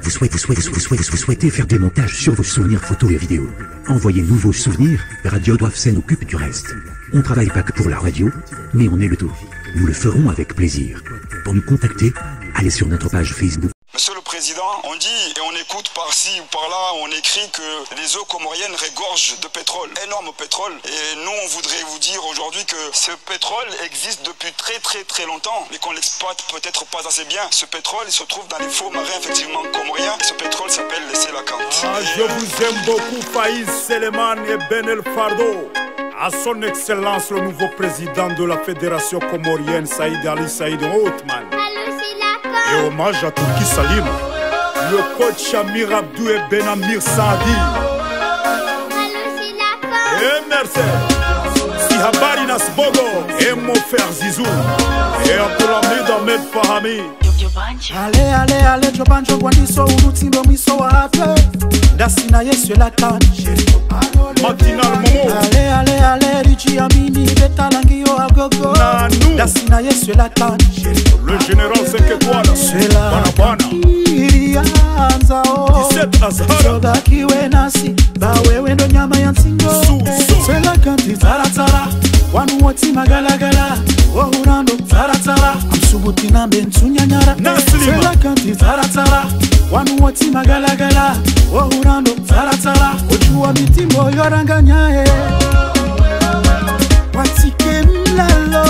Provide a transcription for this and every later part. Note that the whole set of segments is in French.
Vous souhaitez faire des montages sur vos souvenirs photos et vidéos. Envoyez-nous vos souvenirs, Radio Doivent s'en occupe du reste. On travaille pas que pour la radio, mais on est le tout. Nous le ferons avec plaisir. Pour nous contacter, allez sur notre page Facebook. Monsieur le Président, on dit et on écoute par-ci ou par-là, on écrit que les eaux comoriennes regorgent de pétrole, énorme pétrole. Et nous, on voudrait vous dire aujourd'hui que ce pétrole existe depuis très longtemps, mais qu'on l'exploite peut-être pas assez bien. Ce pétrole, il se trouve dans les fonds marins, effectivement, comoriens. Ce pétrole s'appelle le Sélacanthe. Je vous aime beaucoup, Faïz Seleman et Ben El Fardo. À son excellence, le nouveau président de la Fédération comorienne, Saïd Ali Saïd Othman. Et hommage à Turki Salim, le coach Amir Abdou et Ben Amir Saadi. Et merci. Si Habari Nasbogo et mon frère Zizou. Et Abdulhamid Ahmed Fahami. Ale Jobanjo Guaniso Unutimbo Miso Wahatwe Dasina Yesu la kan Matinal Momo. Ale Richi Amini Betalangio Agogo Dasina Yesu la kan. Le général 5 étoiles Banabana Irianza o 17 Azhara Sogaki wenasi Bawewe ndo nyama ya nsingo Swela kanti taratara Wanu woti magalagala Wahurando taratara Amsubuti na bentu nyanyara Swela kanti taratara Wanu woti magalagala Wahurando taratara Ojua mitimbo yoranganyae Watike mlalo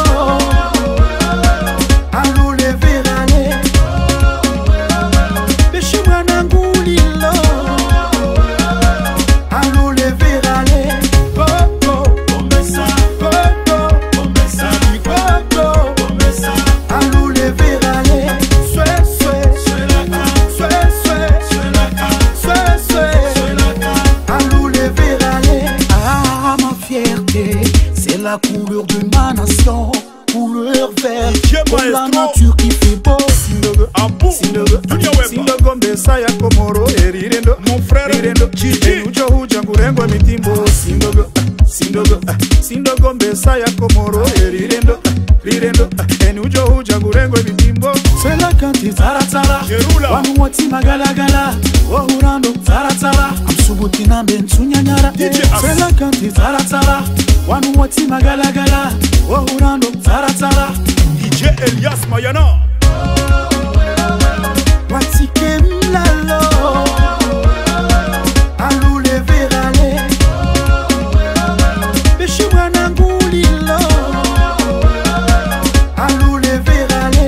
la couleur de ma nation, couleur verte, comme la nature qui fait beau. Sindogo Gombe Saya Komoro Erirendo, mon frère Erirendo, Enujo Hujangurengo Mitimbo. Sindogo Gombe Saya Komoro Erirendo, Enujo Hujangurengo Mitimbo. C'est la kanti taratara, Wanu wati magalagala, Wahurando taratara, Amsubuti na bentu nyanyara. C'est la kanti taratara, Wanu wati magalagala, Wahurando taratara. DJ Elias Mayana. Watike mlalo Alule verale Beshi mwana ngulilo Alule verale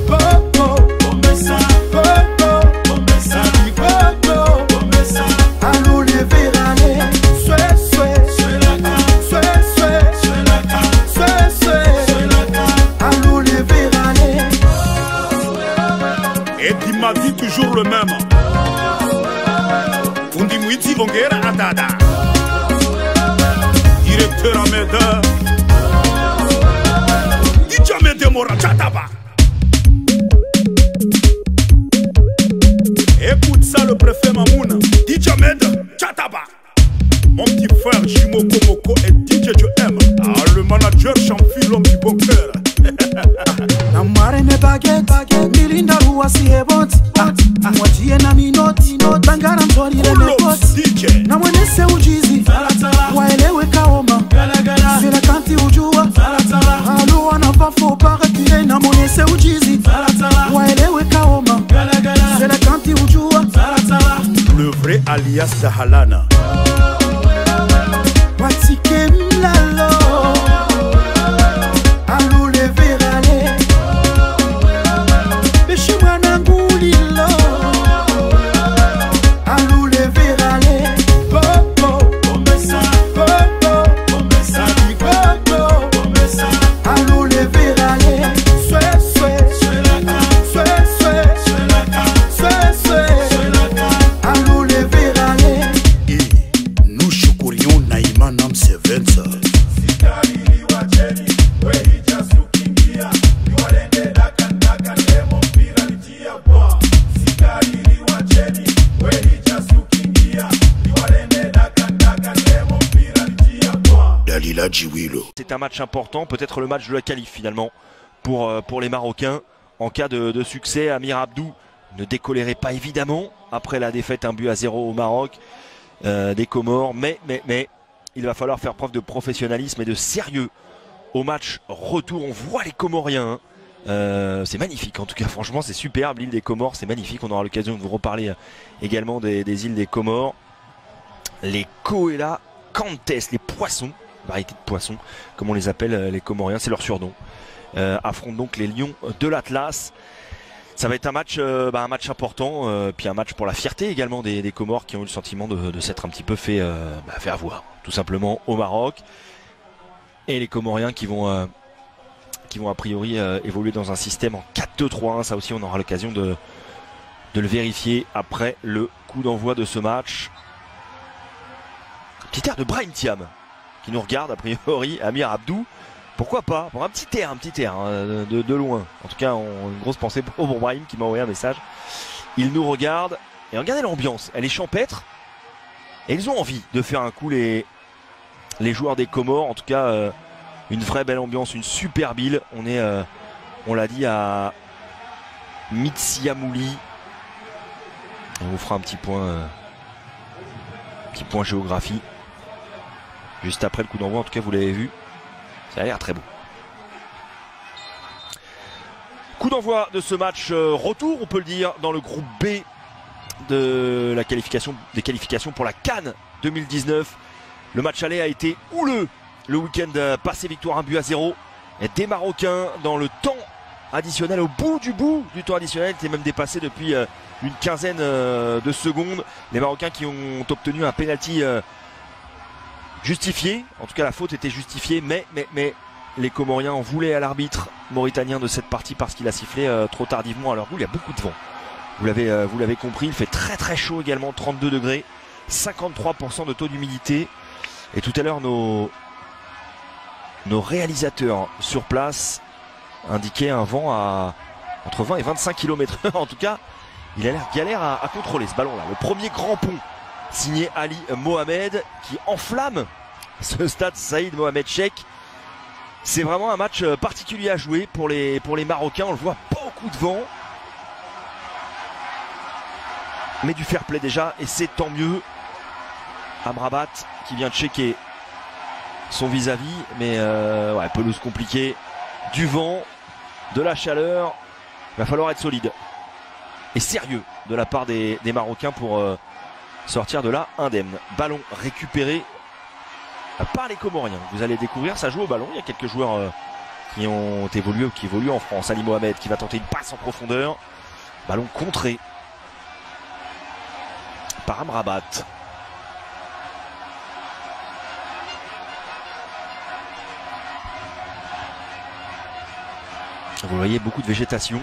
Popo Bombesa Popo Bombesa Popo Bombesa Alule verale Swe Alule verale Et il m'a dit toujours le même. Fundi Mouiti Ongera Adada. Directeur Ahmed. Idjamede Mora Tchataba. Écoute ça le préfet Mamoun. Idjamede Tchataba. Mon petit frère Jimo Komoko et DJ Joem. Le manager Champi, l'homme du bon cœur. Namare me baguette, milinda rua si eboti. Mwatie na minoti, bangara mtori le mekoti. Na mwenese ujizi, waelewe kaoma. Sila kanti ujua, halu wanafafo parakile. Na mwenese ujizi, waelewe kaoma. Sila kanti ujua, le vrai alias Dahalana. Watike mlalo Alule verale Beshi mwana ngulilo Alule verale Popo Bombesa Popo Bombesa Popo Bombesa Alule verale Swe Alule verale. Nous choukurions Naïmanam Sevenza. C'est un match important, peut-être le match de la qualif finalement pour les Marocains. En cas de succès, Amir Abdou ne décolérait pas évidemment après la défaite 1-0 au Maroc des Comores, mais il va falloir faire preuve de professionnalisme et de sérieux au match retour. On voit les Comoriens, c'est magnifique en tout cas, franchement c'est superbe, l'île des Comores c'est magnifique. On aura l'occasion de vous reparler également des îles des Comores. Les Koela Cantes, les poissons, variété de poissons comme on les appelle les Comoriens, c'est leur surnom, affrontent donc les Lions de l'Atlas. Ça va être un match important, puis un match pour la fierté également des Comores qui ont eu le sentiment de s'être un petit peu fait avoir tout simplement au Maroc. Et les Comoriens qui vont a priori évoluer dans un système en 4-2-3-1. Ça aussi on aura l'occasion de le vérifier après le coup d'envoi de ce match. Petit air de Brahim Thiam qui nous regarde a priori, Amir Abdou. Pourquoi pas, pour un petit air de loin. En tout cas, une grosse pensée pour Brahim qui m'a envoyé un message. Il nous regarde et regardez l'ambiance, elle est champêtre. Et ils ont envie de faire un coup les joueurs des Comores. En tout cas, une vraie belle ambiance, une super île. On est, on l'a dit, à Mitsiamouli. On vous fera un petit point géographie juste après le coup d'envoi. En tout cas, vous l'avez vu. Ça a l'air très beau. Coup d'envoi de ce match retour, on peut le dire, dans le groupe B de la qualification, des qualifications pour la CAN 2019. Le match aller a été houleux. Le week-end passé, victoire 1-0. Et des Marocains dans le temps additionnel, au bout du temps additionnel, était même dépassé depuis une quinzaine de secondes. Les Marocains qui ont obtenu un penalty justifié, en tout cas la faute était justifiée, mais les Comoriens en voulaient à l'arbitre mauritanien de cette partie parce qu'il a sifflé trop tardivement à leur goût. Il y a beaucoup de vent, vous l'avez compris, il fait très très chaud également, 32 degrés, 53% de taux d'humidité. Et tout à l'heure nos réalisateurs sur place indiquaient un vent à entre 20 et 25 km/h. En tout cas, il a l'air galère à contrôler ce ballon là. Le premier grand pont signé Ali Mohamed qui enflamme ce stade Saïd Mohamed Cheikh. C'est vraiment un match particulier à jouer pour les Marocains. On le voit, beaucoup de vent, mais du fair play déjà, et c'est tant mieux. Amrabat qui vient de checker son vis-à-vis, mais pelouse compliquée, du vent, de la chaleur. Il va falloir être solide et sérieux de la part des Marocains pour sortir de là indemne. Ballon récupéré par les Comoriens. Vous allez découvrir, ça joue au ballon. Il y a quelques joueurs qui ont évolué ou qui évoluent en France. Ali Mohamed qui va tenter une passe en profondeur. Ballon contré par Amrabat. Vous voyez, beaucoup de végétation,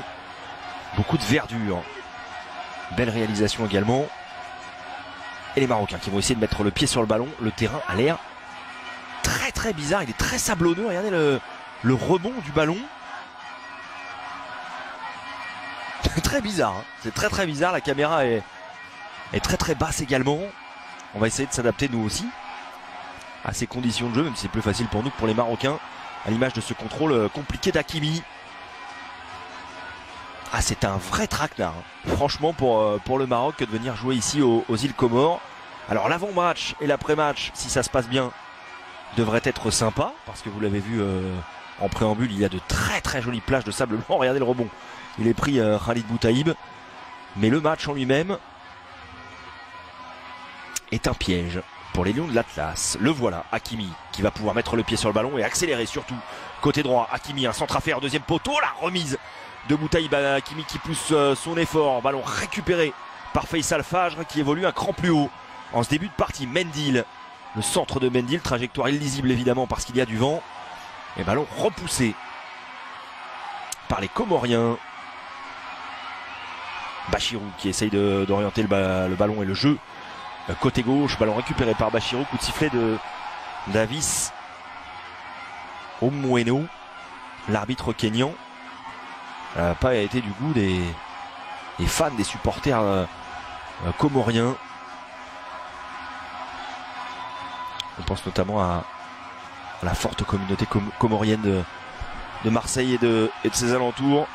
beaucoup de verdure. Belle réalisation également. Et les Marocains qui vont essayer de mettre le pied sur le ballon. Le terrain a l'air très très bizarre, il est très sablonneux. Regardez le rebond du ballon. Très bizarre, hein. C'est très très bizarre. La caméra est très très basse également. On va essayer de s'adapter nous aussi à ces conditions de jeu, même si c'est plus facile pour nous que pour les Marocains, à l'image de ce contrôle compliqué d'Hakimi. Ah, c'est un vrai traquenard, hein. Franchement, pour le Maroc, que de venir jouer ici aux îles Comores. Alors l'avant-match et l'après-match, si ça se passe bien, devrait être sympa, parce que vous l'avez vu en préambule, il y a de très très jolies plages de sable blanc. Regardez le rebond, il est pris Khalid Boutaïb. Mais le match en lui-même est un piège pour les Lions de l'Atlas. Le voilà, Hakimi, qui va pouvoir mettre le pied sur le ballon et accélérer surtout. Côté droit, Hakimi, un centre à faire, deuxième poteau, la remise de Boutaïb. Hakimi qui pousse son effort, ballon récupéré par Faisal Fajr qui évolue un cran plus haut en ce début de partie. Mendil, le centre de Mendil, trajectoire illisible évidemment parce qu'il y a du vent, et ballon repoussé par les Comoriens. Bachirou qui essaye d'orienter le ballon et le jeu côté gauche, ballon récupéré par Bachirou, coup de sifflet de Davis Omweno, l'arbitre kényan. N'a pas été du goût des fans, des supporters comoriens. On pense notamment à la forte communauté comorienne de Marseille et de ses alentours.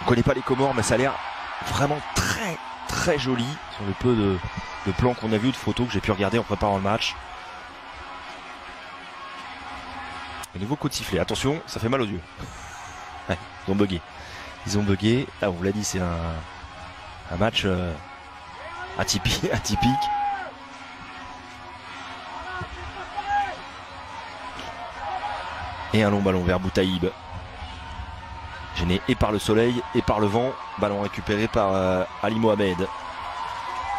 On connaît pas les Comores, mais ça a l'air vraiment très joli sur le peu de plans qu'on a vu, de photos que j'ai pu regarder en préparant le match. Le nouveau coup de sifflet, attention, ça fait mal aux yeux. Ouais, ils ont bugué. Ils ont bugué. Là, on vous l'a dit, c'est un match atypique. Et un long ballon vers Boutaïb. Gêné et par le soleil et par le vent. Ballon récupéré par Ali Mohamed.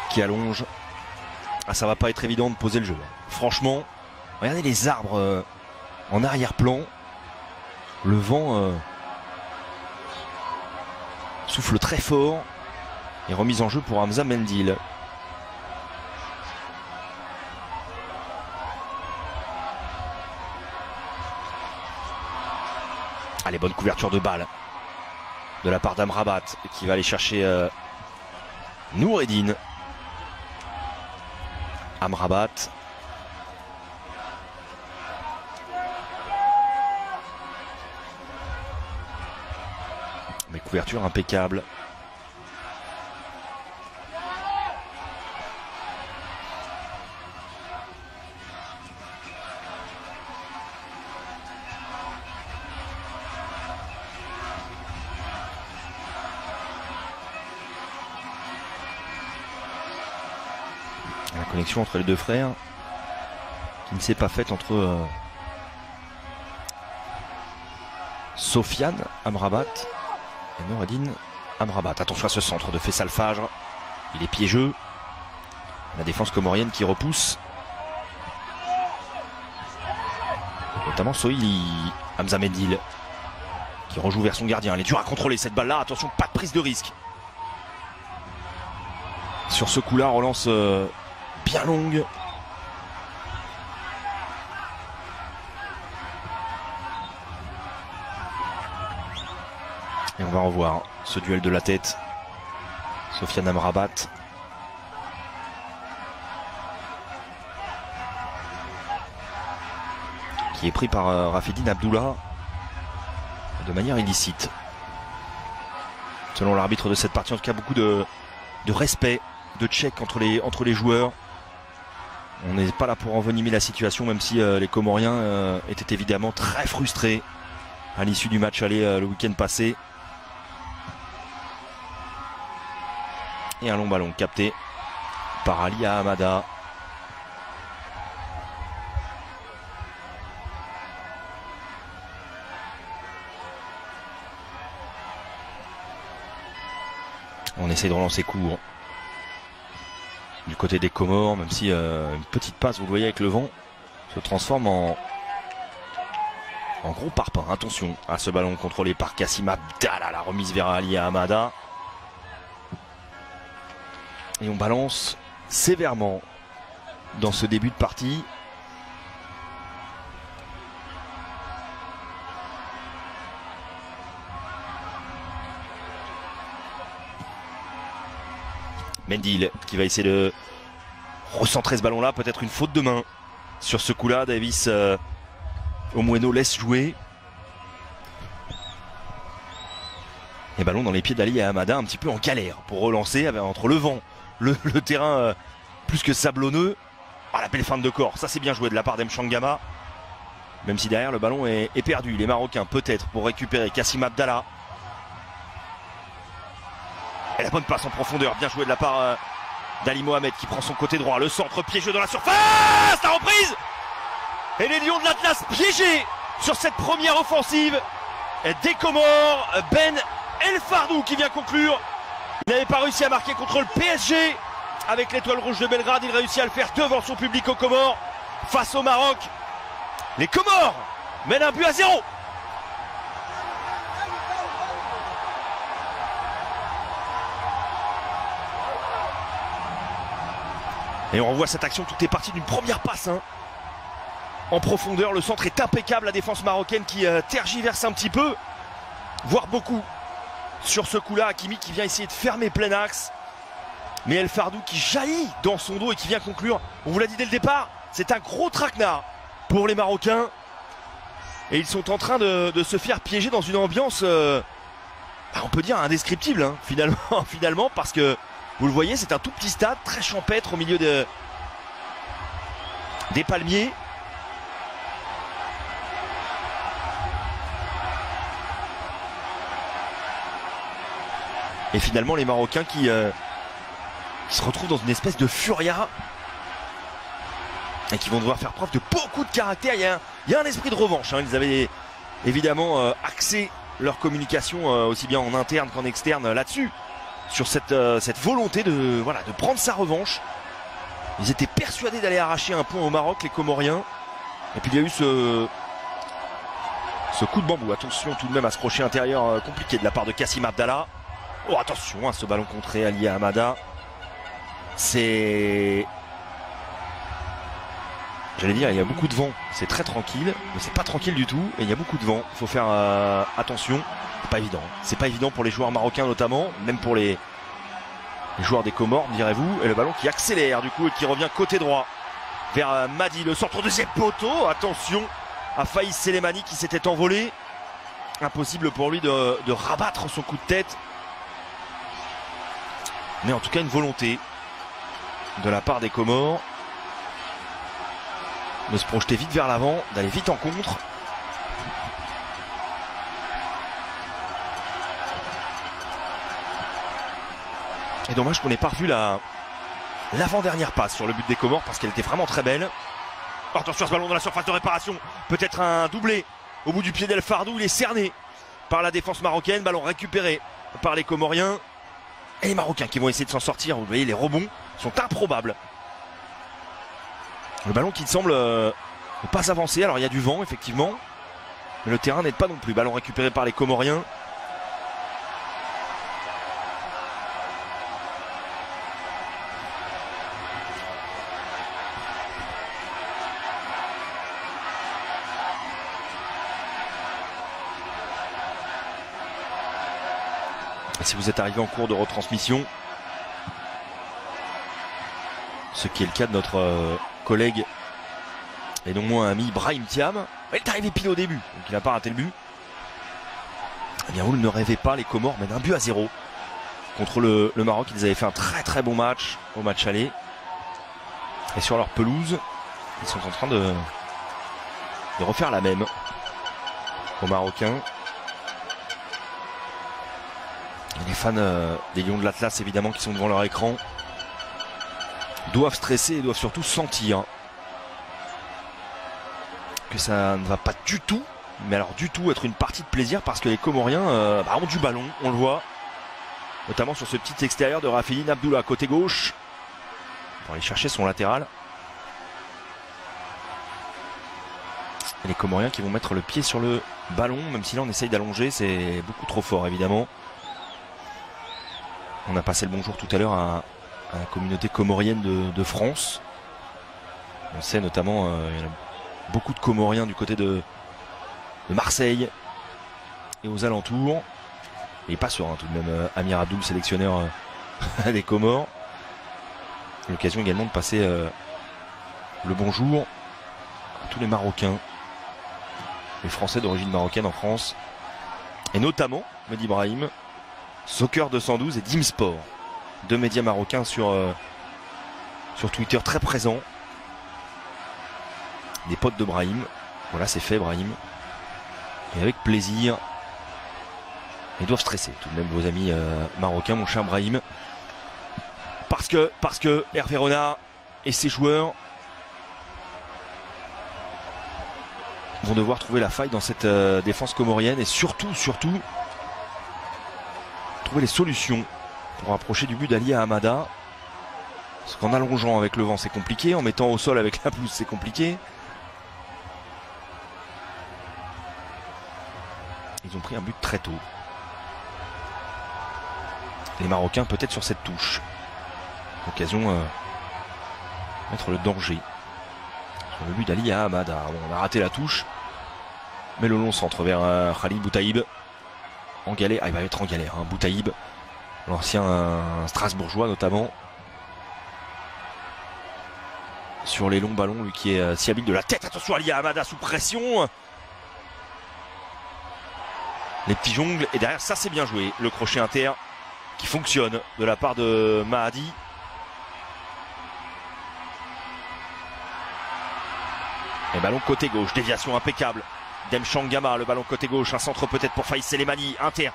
Qui allonge. Ah, ça va pas être évident de poser le jeu. Franchement, regardez les arbres en arrière-plan. Le vent souffle très fort. Et remise en jeu pour Hamza Mendil. Allez, bonne couverture de balle de la part d'Amrabat qui va aller chercher Noureddine. Amrabat. Mais couverture impeccable. La connexion entre les deux frères qui ne s'est pas faite entre Sofiane Amrabat et Noureddine Amrabat. Attention à ce centre de Faisal Fajr. Il est piégeux. La défense comorienne qui repousse. Notamment Sohili. Hamza Mendil qui rejoue vers son gardien. Elle est dure à contrôler cette balle là. Attention, pas de prise de risque. Sur ce coup là, relance bien longue. Et on va revoir ce duel de la tête. Sofiane Amrabat. Qui est pris par Rafidine Abdullah de manière illicite. Selon l'arbitre de cette partie, en tout cas beaucoup de respect, de check entre les joueurs. On n'est pas là pour envenimer la situation, même si les Comoriens étaient évidemment très frustrés à l'issue du match aller le week-end passé. Et un long ballon capté par Ali Ahamada. On essaie de relancer court du côté des Comores, même si une petite passe, vous le voyez avec le vent, se transforme en gros parpaing. Attention à ce ballon contrôlé par Kassim Abdallah, la remise vers Ali Ahamada. Et on balance sévèrement dans ce début de partie. Mendil qui va essayer de recentrer ce ballon là, peut-être une faute de main sur ce coup là. Davis Omweno laisse jouer. Et ballon dans les pieds d'Ali Ahamada, un petit peu en galère pour relancer entre le vent, le terrain plus que sablonneux. Ah, la belle feinte de corps, ça c'est bien joué de la part d'Mchangama. Même si derrière le ballon est perdu. Les Marocains peut-être pour récupérer Kassim Abdallah. Et la bonne passe en profondeur, bien joué de la part d'Ali Mohamed qui prend son côté droit. Le centre piégeux dans la surface, la reprise. Et les Lions de l'Atlas piégés sur cette première offensive des Comores. Ben El Fardou qui vient conclure. Il n'avait pas réussi à marquer contre le PSG avec l'Étoile Rouge de Belgrade. Il réussit à le faire devant son public aux Comores. Face au Maroc, les Comores mènent 1-0. Et on revoit cette action, tout est parti d'une première passe en profondeur. Le centre est impeccable, la défense marocaine qui tergiverse un petit peu, voire beaucoup. Sur ce coup-là, Hakimi qui vient essayer de fermer plein axe. Mais El Fardou qui jaillit dans son dos et qui vient conclure. On vous l'a dit dès le départ, c'est un gros traquenard pour les Marocains. Et ils sont en train de se faire piéger dans une ambiance on peut dire indescriptible hein, finalement parce que vous le voyez, c'est un tout petit stade très champêtre au milieu des palmiers. Et finalement les Marocains qui se retrouvent dans une espèce de furia et qui vont devoir faire preuve de beaucoup de caractère. Il y a un esprit de revanche hein. Ils avaient évidemment axé leur communication aussi bien en interne qu'en externe là-dessus, sur cette volonté de prendre sa revanche. Ils étaient persuadés d'aller arracher un point au Maroc, les Comoriens. Et puis il y a eu ce coup de bambou. Attention tout de même à ce crochet intérieur compliqué de la part de Kassim Abdallah. Oh attention à ce ballon contré Ali Hamada. C'est... J'allais dire, il y a beaucoup de vent, c'est très tranquille, mais c'est pas tranquille du tout, et il y a beaucoup de vent, il faut faire attention, c'est pas évident. C'est pas évident pour les joueurs marocains notamment, même pour les joueurs des Comores, direz-vous, et le ballon qui accélère du coup et qui revient côté droit vers Madi, le centre de ses poteaux, attention à Faïs Selemani qui s'était envolé, impossible pour lui de rabattre son coup de tête, mais en tout cas une volonté de la part des Comores de se projeter vite vers l'avant, d'aller vite en contre. Et dommage qu'on n'ait pas revu l'avant-dernière passe sur le but des Comores parce qu'elle était vraiment très belle. Attention à ce ballon dans la surface de réparation. Peut-être un doublé au bout du pied d'El Fardou. Il est cerné par la défense marocaine. Ballon récupéré par les Comoriens. Et les Marocains qui vont essayer de s'en sortir. Vous voyez, les rebonds sont improbables. Le ballon qui ne semble ne pas avancer. Alors il y a du vent effectivement, mais le terrain n'aide pas non plus. Ballon récupéré par les Comoriens. Si vous êtes arrivé en cours de retransmission, ce qui est le cas de notre collègue et non moins ami Brahim Thiam, il est arrivé pile au début, donc il n'a pas raté le but. Eh bien, vous ne rêvez pas, les Comores mènent 1-0 contre le Maroc. Ils avaient fait un très bon match au match aller. Et sur leur pelouse, ils sont en train de refaire la même aux Marocains. Et les fans des Lions de l'Atlas, évidemment, qui sont devant leur écran, doivent stresser et doivent surtout sentir que ça ne va pas du tout, mais alors du tout, être une partie de plaisir parce que les Comoriens ont du ballon, on le voit, notamment sur ce petit extérieur de Rafidine Abdullah côté gauche pour aller chercher son latéral. Et les Comoriens qui vont mettre le pied sur le ballon, même si là on essaye d'allonger, c'est beaucoup trop fort évidemment. On a passé le bonjour tout à l'heure à la communauté comorienne de France. On sait notamment il y en a beaucoup de Comoriens du côté de Marseille et aux alentours. Et pas serein tout de même Amir Abdoul, sélectionneur des Comores. L'occasion également de passer le bonjour à tous les Marocains, les Français d'origine marocaine en France, et notamment Mehdi Brahim, Soccer 212 et Dim Sport, deux médias marocains sur Twitter très présents. Des potes de Brahim. Voilà, c'est fait Brahim. Et avec plaisir. Ils doivent stresser tout de même vos amis marocains, mon cher Brahim. Parce que Hervé Renard et ses joueurs vont devoir trouver la faille dans cette défense comorienne. Et surtout trouver les solutions pour approcher du but d'Ali Hamada. Parce qu'en allongeant avec le vent c'est compliqué, en mettant au sol avec la pelouse c'est compliqué. Ils ont pris un but très tôt. Les Marocains peut-être sur cette touche. Occasion de mettre le danger sur le but d'Ali Hamada. Bon, on a raté la touche. Mais le long centre vers Khalid Boutaïb. En galère, il va être en galère. Hein. Boutaïb, l'ancien Strasbourgeois notamment. Sur les longs ballons, lui qui est si habile de la tête. Attention, Ali Hamada sous pression. Les petits jongles. Et derrière, ça c'est bien joué. Le crochet inter qui fonctionne de la part de Mahadi. Et ballon côté gauche. Déviation impeccable. Demchangama, le ballon côté gauche. Un centre peut-être pour Faïs Selemani. Inter.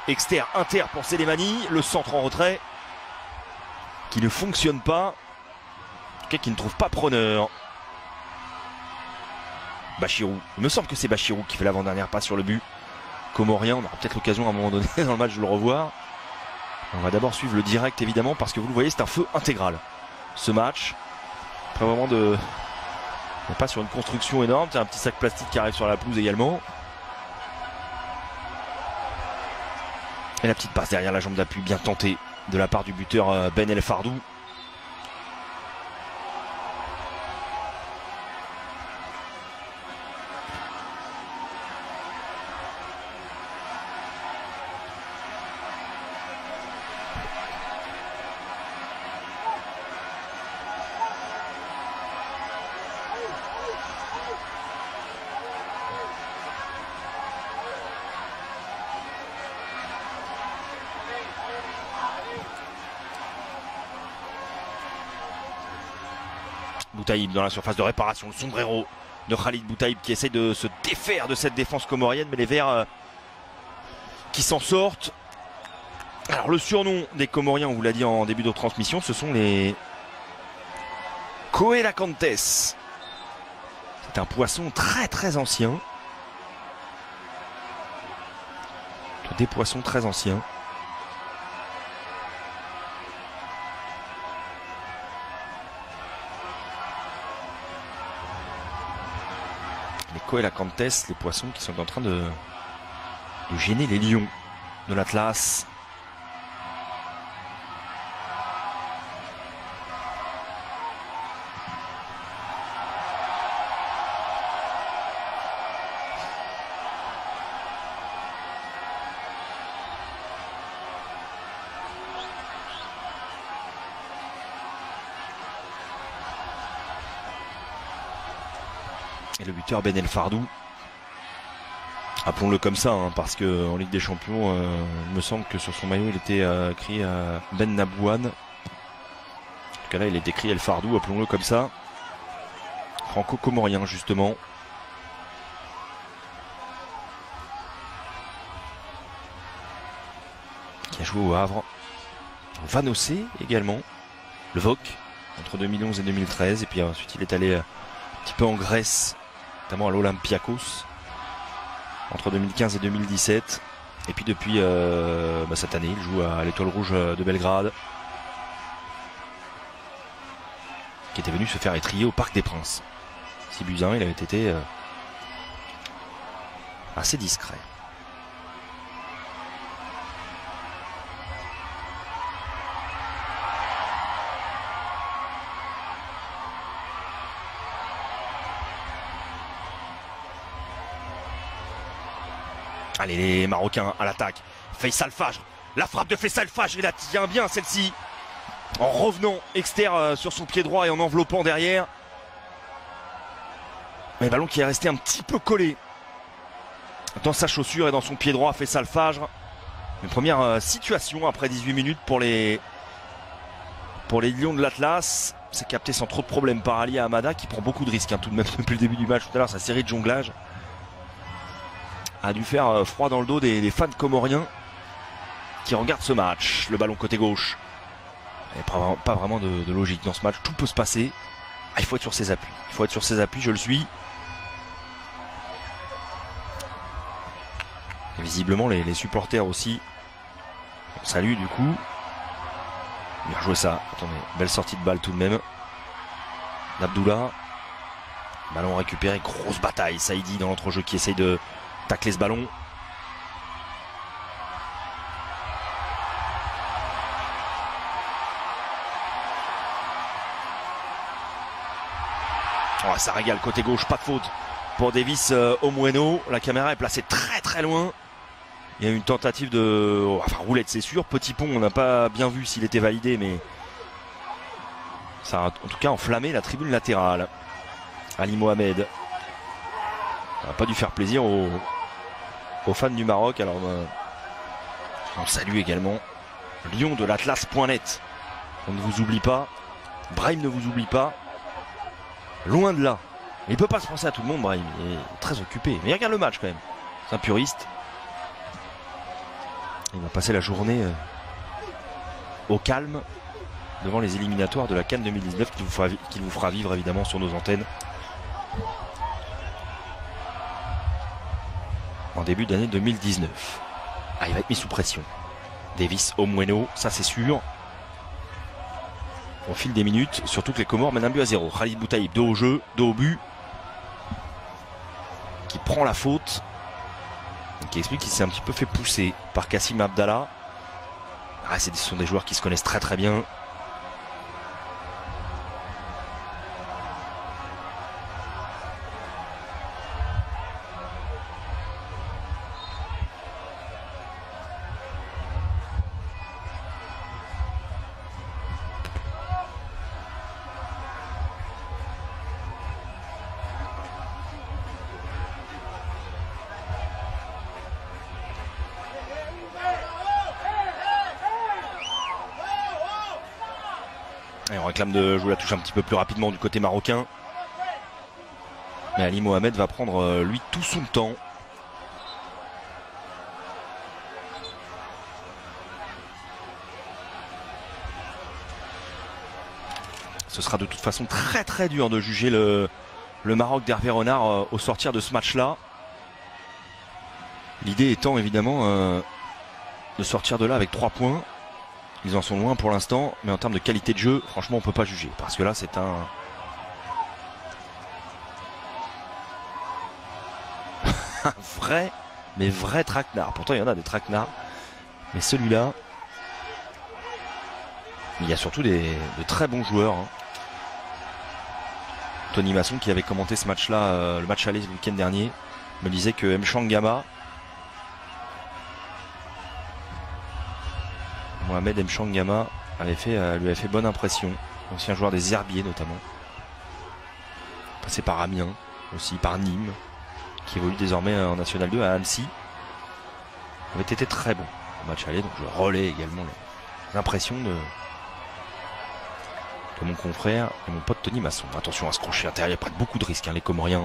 Exter, inter pour Selemani. Le centre en retrait. Qui ne fonctionne pas. En tout cas, qui ne trouve pas preneur. Bachirou. Il me semble que c'est Bachirou qui fait l'avant-dernière passe sur le but. Comorien, on aura peut-être l'occasion à un moment donné dans le match de le revoir. On va d'abord suivre le direct évidemment parce que vous le voyez, c'est un feu intégral. Ce match. Après vraiment de... On n'est pas sur une construction énorme. C'est un petit sac plastique qui arrive sur la pelouse également. Et la petite passe derrière la jambe d'appui bien tentée de la part du buteur Ben El Fardou. Boutaïb dans la surface de réparation, le sombrero de Khalid Boutaïb qui essaie de se défaire de cette défense comorienne, mais les Verts qui s'en sortent. Alors le surnom des Comoriens, on vous l'a dit en début de transmission, ce sont les Coelacantes. C'est un poisson très très ancien. Des poissons très anciens. Les Coelacantes, les poissons qui sont en train de gêner les lions de l'Atlas. Et le buteur Ben El Fardou, appelons-le comme ça, hein, parce qu'en Ligue des Champions, il me semble que sur son maillot il était écrit Ben Nabouane. En tout cas là il est écrit El Fardou, appelons-le comme ça. Franco-comorien justement. Qui a joué au Havre. Au Vanosé également. Le VOC entre 2011 et 2013. Et puis ensuite il est allé un petit peu en Grèce, notamment à l'Olympiakos entre 2015 et 2017. Et puis depuis cette année, il joue à l'Étoile Rouge de Belgrade, qui était venu se faire étriller au Parc des Princes. 6-1, il avait été assez discret. Allez, les Marocains à l'attaque. Faisal Fajr, la frappe de Faisal Fajr, il la tient bien celle-ci. En revenant externe sur son pied droit et en enveloppant derrière. Mais le ballon qui est resté un petit peu collé dans sa chaussure et dans son pied droit, Faisal Fajr. Une première situation après 18 minutes pour les Lions de l'Atlas. C'est capté sans trop de problèmes par Ali Hamada qui prend beaucoup de risques tout de même depuis le début du match. Tout à l'heure, sa série de jonglages a dû faire froid dans le dos des fans comoriens qui regardent ce match. Le ballon côté gauche. Il n'y a pas vraiment de logique dans ce match. Tout peut se passer. Il faut être sur ses appuis. Il faut être sur ses appuis, je le suis. Et visiblement, les supporters aussi. Salut du coup. Bien joué ça. Attendez, belle sortie de balle tout de même. Abdullah. Ballon récupéré, grosse bataille. Saïdi dans l'entrejeu qui essaye de tacler ce ballon. Oh, ça régale côté gauche, pas de faute pour Davis Omueno. La caméra est placée très très loin. Il y a eu une tentative de... roulette c'est sûr. Petit pont, on n'a pas bien vu s'il était validé, mais ça a en tout cas enflammé la tribune latérale. Ali Mohamed. Ça n'a pas dû faire plaisir aux aux fans du Maroc. Alors on salue également Lyon de l'Atlas.net. On ne vous oublie pas. Brahim ne vous oublie pas. Loin de là. Il ne peut pas se penser à tout le monde, Brahim. Il est très occupé. Mais il regarde le match quand même. C'est un puriste. Il va passer la journée au calme devant les éliminatoires de la CAN 2019 qu'il vous fera vivre évidemment sur nos antennes en début d'année 2019. Ah, il va être mis sous pression. Davis Omweno, ça c'est sûr. Au fil des minutes, surtout que les Comores mènent un but à 0. Khalid Boutaïb, dos au jeu, dos au but, qui prend la faute, et qui explique qu'il s'est un petit peu fait pousser par Kassim Abdallah. Ah, ce sont des joueurs qui se connaissent très très bien. Et on réclame de jouer la touche un petit peu plus rapidement du côté marocain. Mais Ali Mohamed va prendre lui tout son temps. Ce sera de toute façon très très dur de juger le Maroc d'Hervé Renard au sortir de ce match-là. L'idée étant évidemment de sortir de là avec 3 points. Ils en sont loin pour l'instant, mais en termes de qualité de jeu, franchement, on ne peut pas juger. Parce que là, c'est un vrai, mais vrai traquenard. Pourtant, il y en a des traquenards. Mais celui-là, il y a surtout de très bons joueurs. Hein. Tony Masson, qui avait commenté ce match-là, le match aller le week-end dernier, me disait que Mchangama, Mohamed Mchangama lui avait fait bonne impression. Ancien joueur des Herbiers notamment. Passé par Amiens, aussi par Nîmes, qui évolue désormais en National 2 à Annecy. Il avait été très bon au match aller, donc je relais également les impressions de mon confrère et mon pote Tony Masson. Attention à se crocher intérieur, il n'y a pas beaucoup de risques, hein, les Comoriens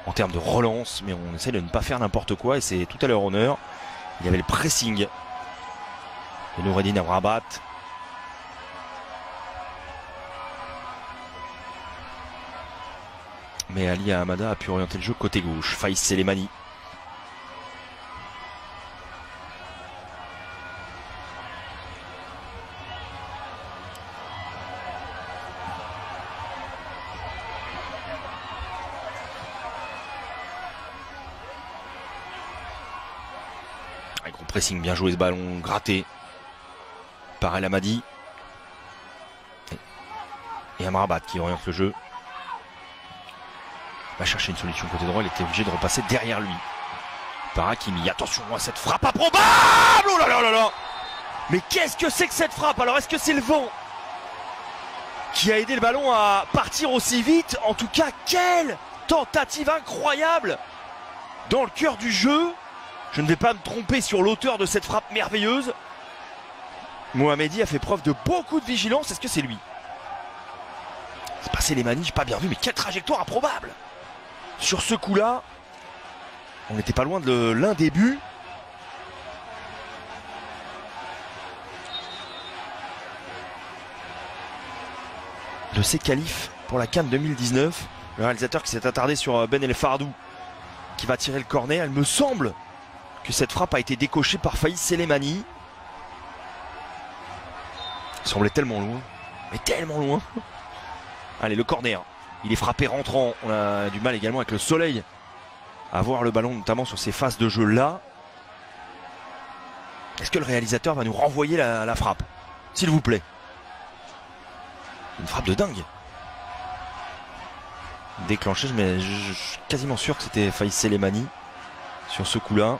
en termes de relance, mais on essaie de ne pas faire n'importe quoi et c'est tout à leur honneur. Il y avait le pressing de Noureddin Amrabat. Mais Ali Hamada a pu orienter le jeu côté gauche. Faïs Selemani. Un gros pressing, bien joué ce ballon, gratté par El Amadi. Et Amrabat qui oriente le jeu. Va chercher une solution côté droit, il était obligé de repasser derrière lui. Par Hakimi. Attention à cette frappe improbable. Oh là là là là. Mais qu'est-ce que c'est que cette frappe? Alors est-ce que c'est le vent qui a aidé le ballon à partir aussi vite? En tout cas, quelle tentative incroyable dans le cœur du jeu. Je ne vais pas me tromper sur l'auteur de cette frappe merveilleuse. Mohamedi a fait preuve de beaucoup de vigilance. Est-ce que c'est lui? C'est passé les maniches, pas bien vu, mais quelle trajectoire improbable. Sur ce coup-là, on n'était pas loin de l'un des buts. De ces qualifs pour la CAN 2019. Le réalisateur qui s'est attardé sur Ben El Fardou qui va tirer le corner. Il me semble que cette frappe a été décochée par Faïs Selemani. Il semblait tellement loin, mais tellement loin. Allez, le corner, il est frappé rentrant. On a du mal également avec le soleil à voir le ballon, notamment sur ces phases de jeu là. Est-ce que le réalisateur va nous renvoyer la frappe, s'il vous plaît? Une frappe de dingue. Déclenchée, mais je suis quasiment sûr que c'était Faïs Selemani sur ce coup-là.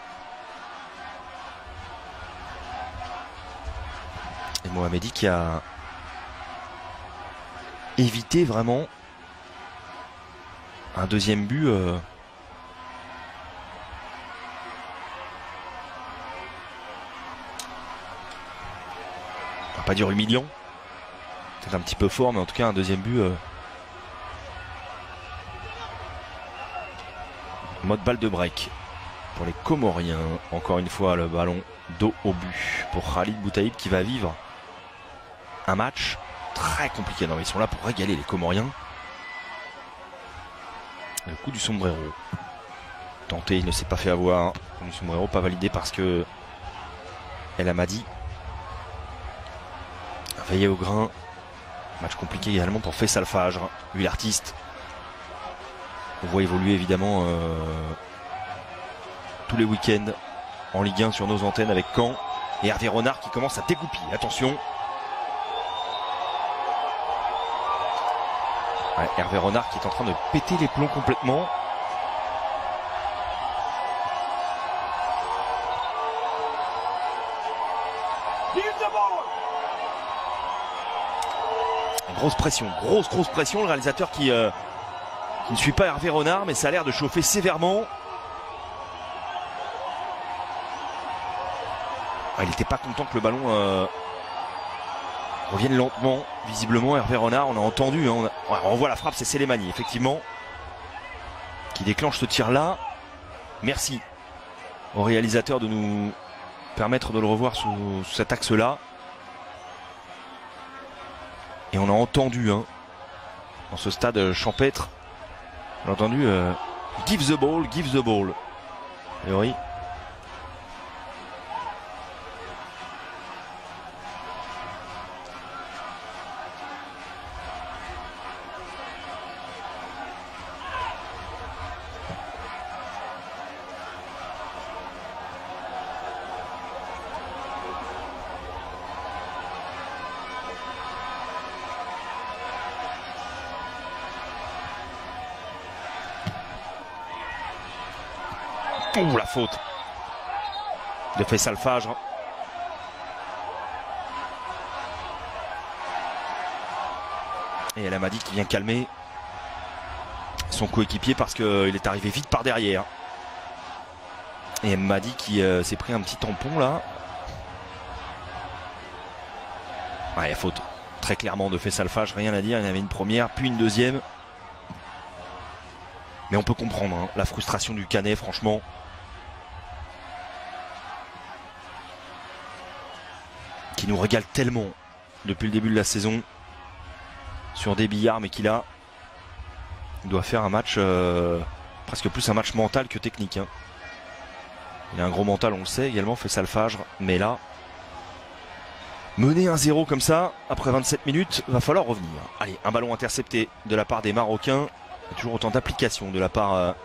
Et Mohamedi qui a évité vraiment un deuxième but pas dire humiliant. Peut-être un petit peu fort, mais en tout cas un deuxième but. Mode balle de break pour les Comoriens. Encore une fois le ballon dos au but pour Khalid Boutaïb qui va vivre un match très compliqué. Non, ils sont là pour régaler les Comoriens. Le coup du sombrero. Tenté, il ne s'est pas fait avoir. Le coup du sombrero pas validé parce que El Amadi a veillé au grain. Match compliqué également pour Faisal Fajr, lui l'artiste. On voit évoluer évidemment tous les week-ends en Ligue 1 sur nos antennes avec Caen et Hervé Renard qui commence à dégoupiller. Attention. Ouais, Hervé Renard qui est en train de péter les plombs complètement. Grosse pression, grosse pression. Le réalisateur qui ne suit pas Hervé Renard, mais ça a l'air de chauffer sévèrement. Ah, il n'était pas content que le ballon revienne lentement. Visiblement, Hervé Renard, on a entendu, hein, on voit la frappe, c'est Sélémani, effectivement, qui déclenche ce tir-là. Merci au réalisateur de nous permettre de le revoir sous cet axe-là. Et on a entendu, hein, dans ce stade champêtre, on a entendu give the ball, give the ball. Et oui. Ouh, la faute de Faisal Fajr. Et El Amadi qui vient calmer son coéquipier parce qu'il est arrivé vite par derrière. Et El Amadi qui s'est pris un petit tampon là. Ouais, faute très clairement de Faisal Fajr, rien à dire. Il y avait une première, puis une deuxième. Mais on peut comprendre, hein, la frustration du Canet, franchement. Qui nous régale tellement depuis le début de la saison sur des billards, mais qui là doit faire un match presque plus un match mental que technique, hein. Il a un gros mental, on le sait également, Faisal Fajr, mais là mener 1-0 comme ça après 27 minutes, va falloir revenir. Allez, un ballon intercepté de la part des Marocains. Il y a toujours autant d'applications de la part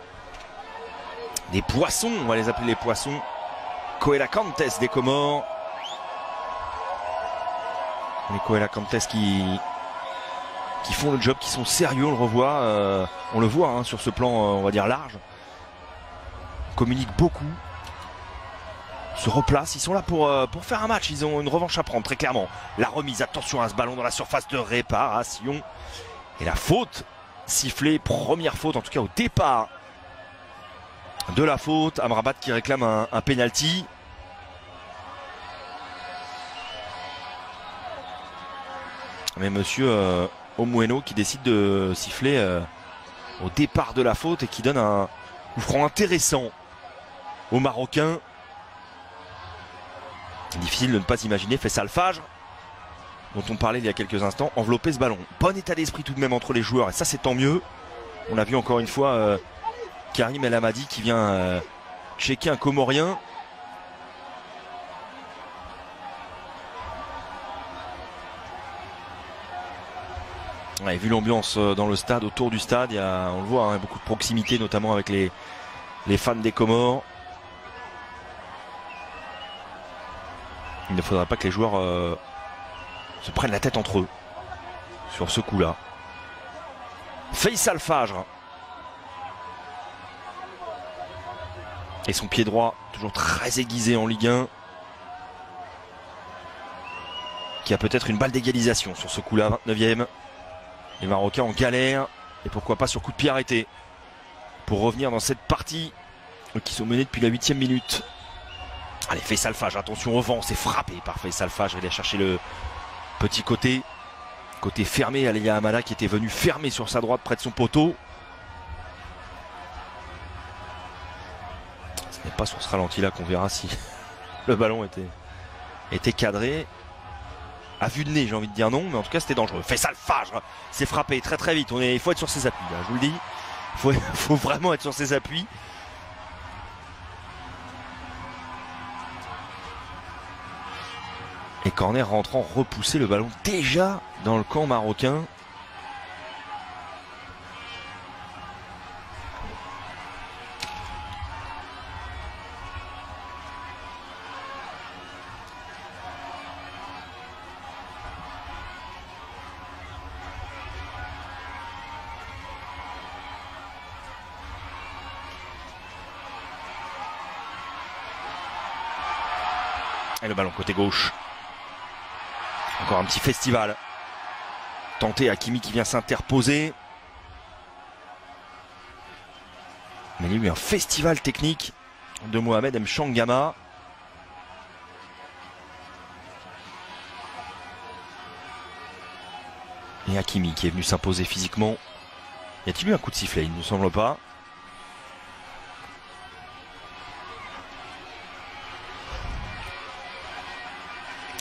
des Poissons, on va les appeler les Poissons. Koela Kantes des Comores. Les Koela Kantes qui font le job, qui sont sérieux, on le revoit, on le voit, hein, sur ce plan, on va dire large. Communiquent beaucoup, se replacent, ils sont là pour faire un match, ils ont une revanche à prendre très clairement. La remise, attention à ce ballon dans la surface de réparation. Et la faute sifflée, première faute en tout cas au départ de la faute. Amrabat qui réclame un penalty. Mais monsieur Omueno qui décide de siffler au départ de la faute et qui donne un coup franc intéressant aux Marocains. Difficile de ne pas imaginer Faisal Fajr, dont on parlait il y a quelques instants, envelopper ce ballon. Bon état d'esprit tout de même entre les joueurs et ça c'est tant mieux. On a vu encore une fois Karim El Amadi qui vient checker un Comorien. Ouais, vu l'ambiance dans le stade, autour du stade, il y a, on le voit, hein, beaucoup de proximité, notamment avec les fans des Comores. Il ne faudrait pas que les joueurs se prennent la tête entre eux sur ce coup-là. Faisal Fajr. Et son pied droit, toujours très aiguisé en Ligue 1. Qui a peut-être une balle d'égalisation sur ce coup-là, 29e. Les Marocains en galère. Et pourquoi pas sur coup de pied arrêté. Pour revenir dans cette partie qui sont menés depuis la 8e minute. Allez, Faisal Fajr, attention au vent, c'est frappé par Faisal Fajr. Il a cherché Petit côté fermé, Alia Amada qui était venu fermer sur sa droite près de son poteau. Ce n'est pas sur ce ralenti là qu'on verra si le ballon était cadré. À vue de nez, j'ai envie de dire non, mais en tout cas c'était dangereux. Faisal Fajr s'est frappé très très vite. Il faut être sur ses appuis, là, je vous le dis. Il faut vraiment être sur ses appuis. Et corner rentrant, repousser le ballon déjà dans le camp marocain. Et le ballon côté gauche. Encore un petit festival. Tenté Hakimi qui vient s'interposer. Mais il y a eu un festival technique de Mohamed Mchangama. Et Hakimi qui est venu s'imposer physiquement. Y a-t-il eu un coup de sifflet? Il ne me semble pas.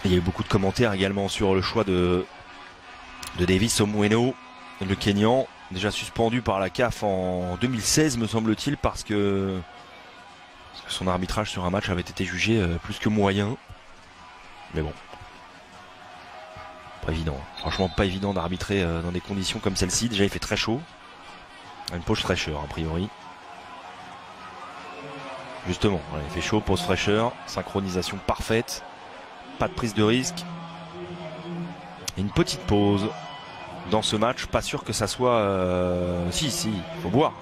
Il y a eu beaucoup de commentaires également sur le choix de Davis Omueno, le Kenyan, déjà suspendu par la CAF en 2016 me semble-t-il parce que son arbitrage sur un match avait été jugé plus que moyen. Mais bon, pas évident, franchement pas évident d'arbitrer dans des conditions comme celle-ci. Déjà il fait très chaud, une pause fraîcheur a priori. Justement, voilà, il fait chaud, pause fraîcheur, synchronisation parfaite. Pas de prise de risque. Et une petite pause dans ce match. Pas sûr que ça soit... Si, il faut boire.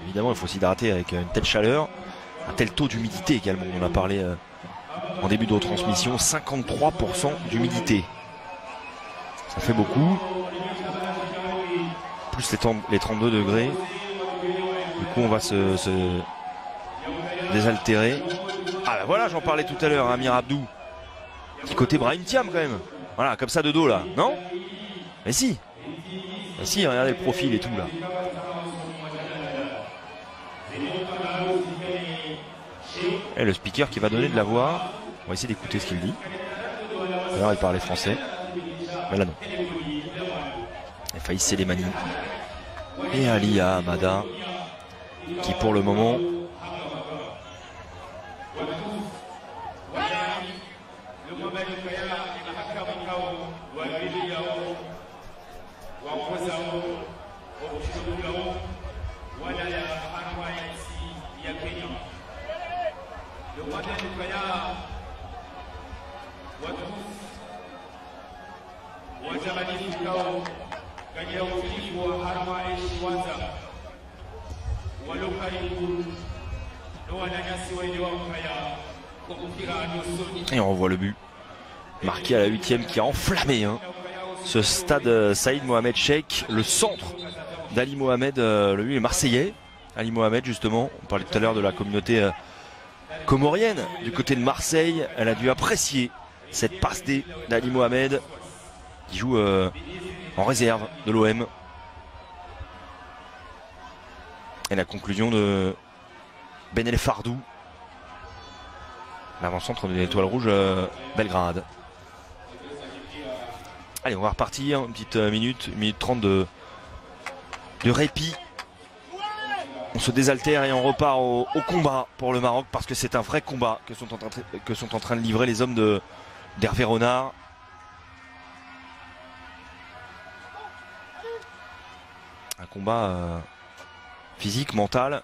Évidemment, il faut s'hydrater avec une telle chaleur. Un tel taux d'humidité également. On en a parlé en début de retransmission. 53% d'humidité. Ça fait beaucoup. Plus les 32 degrés. Du coup, on va se désaltérer. Ah ben voilà, j'en parlais tout à l'heure, Amir Abdou. Petit côté Brahim Thiam quand même. Voilà, comme ça de dos là. Non? Mais si. Mais si, regardez le profil et tout là. Et le speaker qui va donner de la voix. On va essayer d'écouter ce qu'il dit. Alors il parlait français. Mais là non. Et Faïs Selemani. Et Alia Amada. Qui pour le moment... Et on revoit le but marqué à la 8e qui a enflammé ce stade Saïd Mohamed Cheikh, le centre d'Ali Mohamed, lui est marseillais. Ali Mohamed justement, on parlait tout à l'heure de la communauté comorienne du côté de Marseille. Elle a dû apprécier cette passe d'Ali Mohamed qui joue en réserve de l'OM. Et la conclusion de Benel Fardou, l'avant-centre de l'Étoile Rouge Belgrade. Allez, on va repartir, une petite minute 30 de répit. On se désaltère et on repart au combat pour le Maroc parce que c'est un vrai combat que sont en train de livrer les hommes d'Hervé Renard. Un combat physique, mental,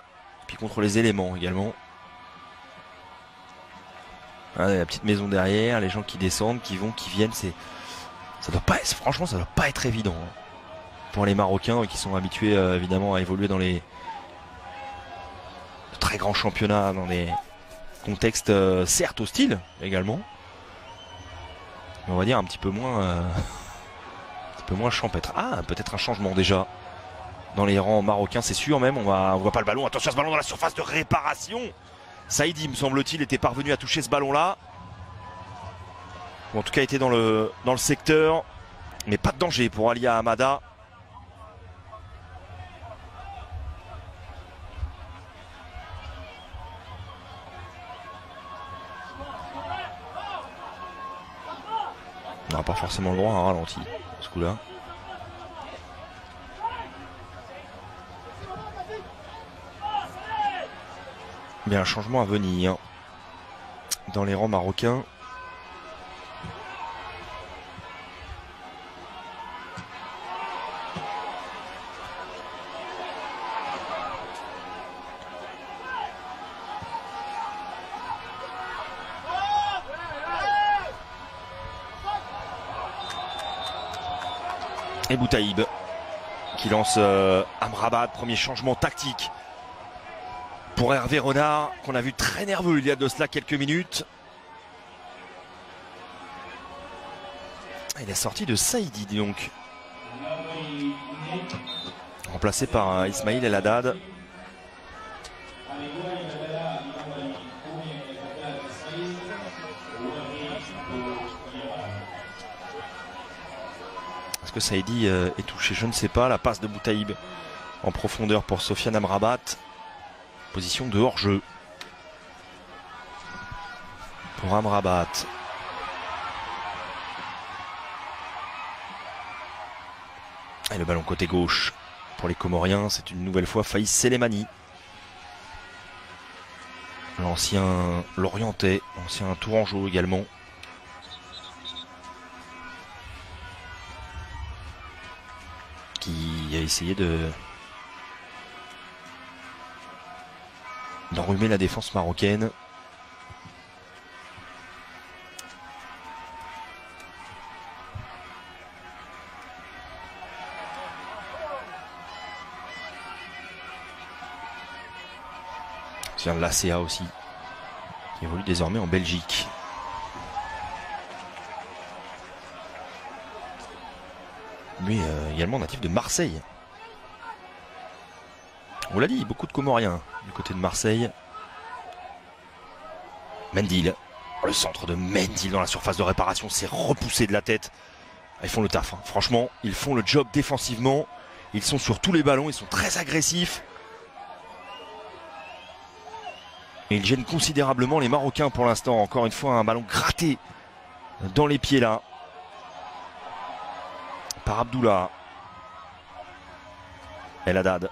puis contre les éléments également. Allez, la petite maison derrière, les gens qui descendent, qui vont, qui viennent, ça doit pas être, franchement, ça doit pas être évident pour les Marocains qui sont habitués évidemment à évoluer dans les très grands championnats, dans des contextes certes hostiles également, mais on va dire un petit peu moins champêtre. Ah, peut-être un changement déjà dans les rangs marocains, c'est sûr même. On voit pas le ballon. Attention à ce ballon dans la surface de réparation. Saïdi, me semble-t-il, était parvenu à toucher ce ballon-là. Ou en tout cas était dans le secteur. Mais pas de danger pour Alia Hamada. On n'a pas forcément le droit à un ralenti ce coup-là. Bien, un changement à venir dans les rangs marocains. Et Boutaïb qui lance Amrabat, premier changement tactique pour Hervé Renard, qu'on a vu très nerveux il y a de cela quelques minutes. Il est sorti de Saïdi donc, remplacé par Ismail El Haddad. Est-ce que Saïdi est touché? Je ne sais pas. La passe de Boutaïb en profondeur pour Sofiane Amrabat. Position de hors-jeu pour Amrabat. Et le ballon côté gauche pour les Comoriens. C'est une nouvelle fois Faïs Selemani, l'ancien Lorientais, ancien Tourangeau également. Qui a essayé d'enrhumer la défense marocaine. C'est un de l'ACA aussi, qui évolue désormais en Belgique. Lui également natif de Marseille. On l'a dit, beaucoup de Comoriens du côté de Marseille. Mendil, le centre de Mendil dans la surface de réparation, c'est repoussé de la tête. Ils font le taf, hein. Franchement, ils font le job défensivement. Ils sont sur tous les ballons, ils sont très agressifs. Et ils gênent considérablement les Marocains pour l'instant. Encore une fois, un ballon gratté dans les pieds là par Abdullah El Haddad,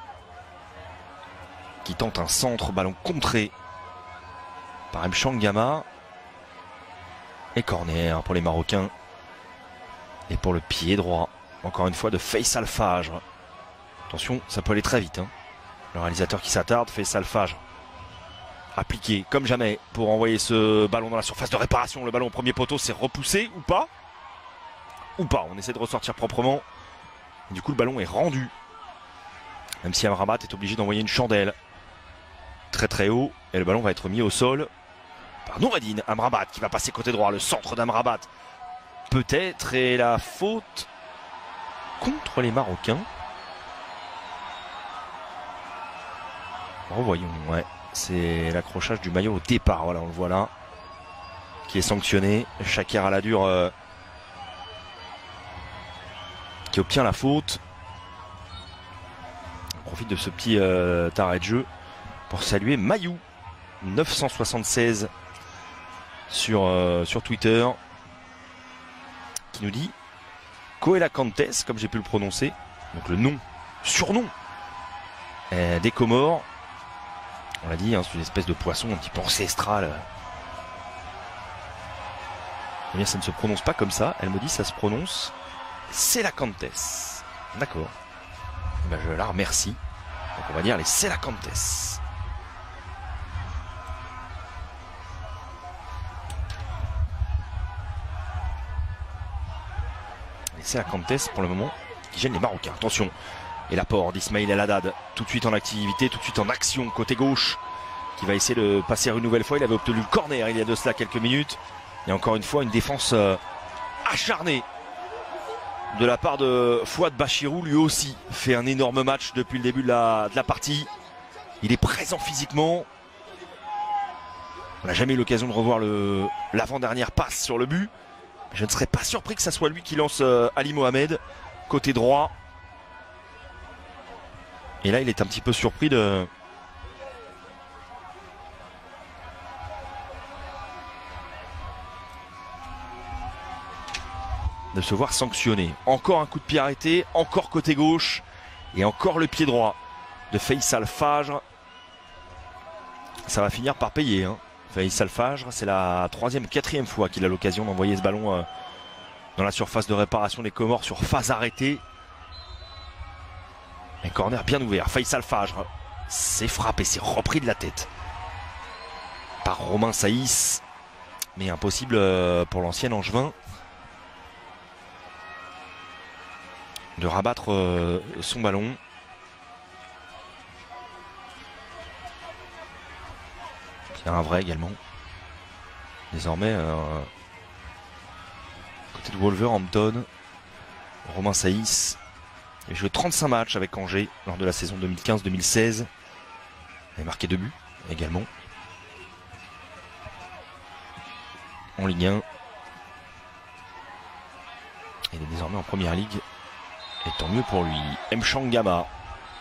qui tente un centre, ballon contré par Mchangama. Et corner pour les Marocains. Et pour le pied droit, encore une fois, de Faisal Fajr. Attention, ça peut aller très vite, hein. Le réalisateur qui s'attarde, Faisal Fajr. Appliqué comme jamais pour envoyer ce ballon dans la surface de réparation. Le ballon au premier poteau, c'est repoussé ou pas? Ou pas, on essaie de ressortir proprement. Et du coup, le ballon est rendu. Même si Amrabat est obligé d'envoyer une chandelle très très haut. Et le ballon va être mis au sol par Noureddine Amrabat qui va passer côté droit. Le centre d'Amrabat peut-être. Et la faute contre les Marocains. Revoyons, ouais. C'est l'accrochage du maillot au départ. Voilà, on le voit là. Qui est sanctionné. Shakir Aladur qui obtient la faute. On profite de ce petit arrêt de jeu pour saluer Mayou 976 sur Twitter, qui nous dit Koela Cantes, comme j'ai pu le prononcer, donc le nom, surnom des Comores. On l'a dit, hein, c'est une espèce de poisson un petit peu ancestral. Eh bien, ça ne se prononce pas comme ça. Elle me dit ça se prononce Selacantes. D'accord. Ben, je la remercie. Donc on va dire les Selacantes. Les Selacantes pour le moment qui gênent les Marocains. Attention. Et l'apport d'Ismail El Haddad tout de suite en activité, tout de suite en action côté gauche, qui va essayer de passer une nouvelle fois. Il avait obtenu le corner il y a de cela quelques minutes. Et encore une fois une défense acharnée de la part de Fouad Bachirou. Lui aussi fait un énorme match depuis le début de la partie. Il est présent physiquement. On n'a jamais eu l'occasion de revoir l'avant-dernière passe sur le but. Je ne serais pas surpris que ça soit lui qui lance Ali Mohamed, côté droit. Et là, il est un petit peu surpris de se voir sanctionner. Encore un coup de pied arrêté, encore côté gauche et encore le pied droit de Faisal Fajr. Ça va finir par payer, hein. Faisal Fajr, c'est la 3e, 4e fois qu'il a l'occasion d'envoyer ce ballon dans la surface de réparation des Comores sur phase arrêtée. Un corner bien ouvert. Faisal Fajr, c'est frappé, c'est repris de la tête par Romain Saïs, mais impossible pour l'ancien Angevin de rabattre son ballon. Il y a un vrai également. Désormais, côté de Wolverhampton, Romain Saïs a joué 35 matchs avec Angers lors de la saison 2015-2016. Il a marqué 2 buts également en Ligue 1. Il est désormais en Première Ligue. Et tant mieux pour lui. Mchangama,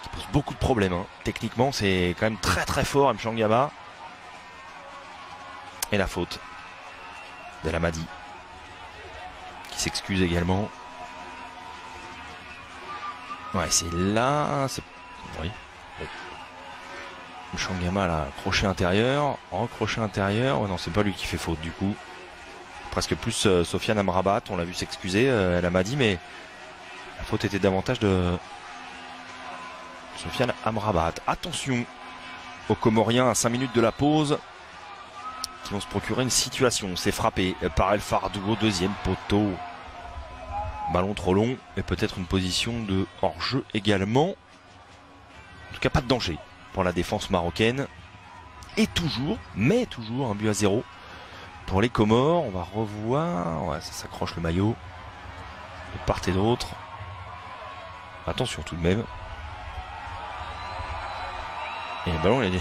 qui pose beaucoup de problèmes, hein. Techniquement, c'est quand même très très fort, Mchangama. Et la faute d'El Amadi, qui s'excuse également. Ouais, c'est là. Oui. Mchangama, là, crochet intérieur. Crochet intérieur. Ouais, non, c'est pas lui qui fait faute, du coup. Presque plus Sofiane Amrabat. On l'a vu s'excuser, El Amadi, mais la faute était davantage de Sofiane Amrabat. Attention aux Comoriens à 5 minutes de la pause, qui vont se procurer une situation. C'est frappé par El Fardou au 2e poteau. Ballon trop long et peut-être une position de hors-jeu également. En tout cas, pas de danger pour la défense marocaine. Et toujours, mais toujours, un but à 0 pour les Comores. On va revoir. Ouais, ça s'accroche le maillot de part et d'autre. Attention tout de même. Et le ballon, il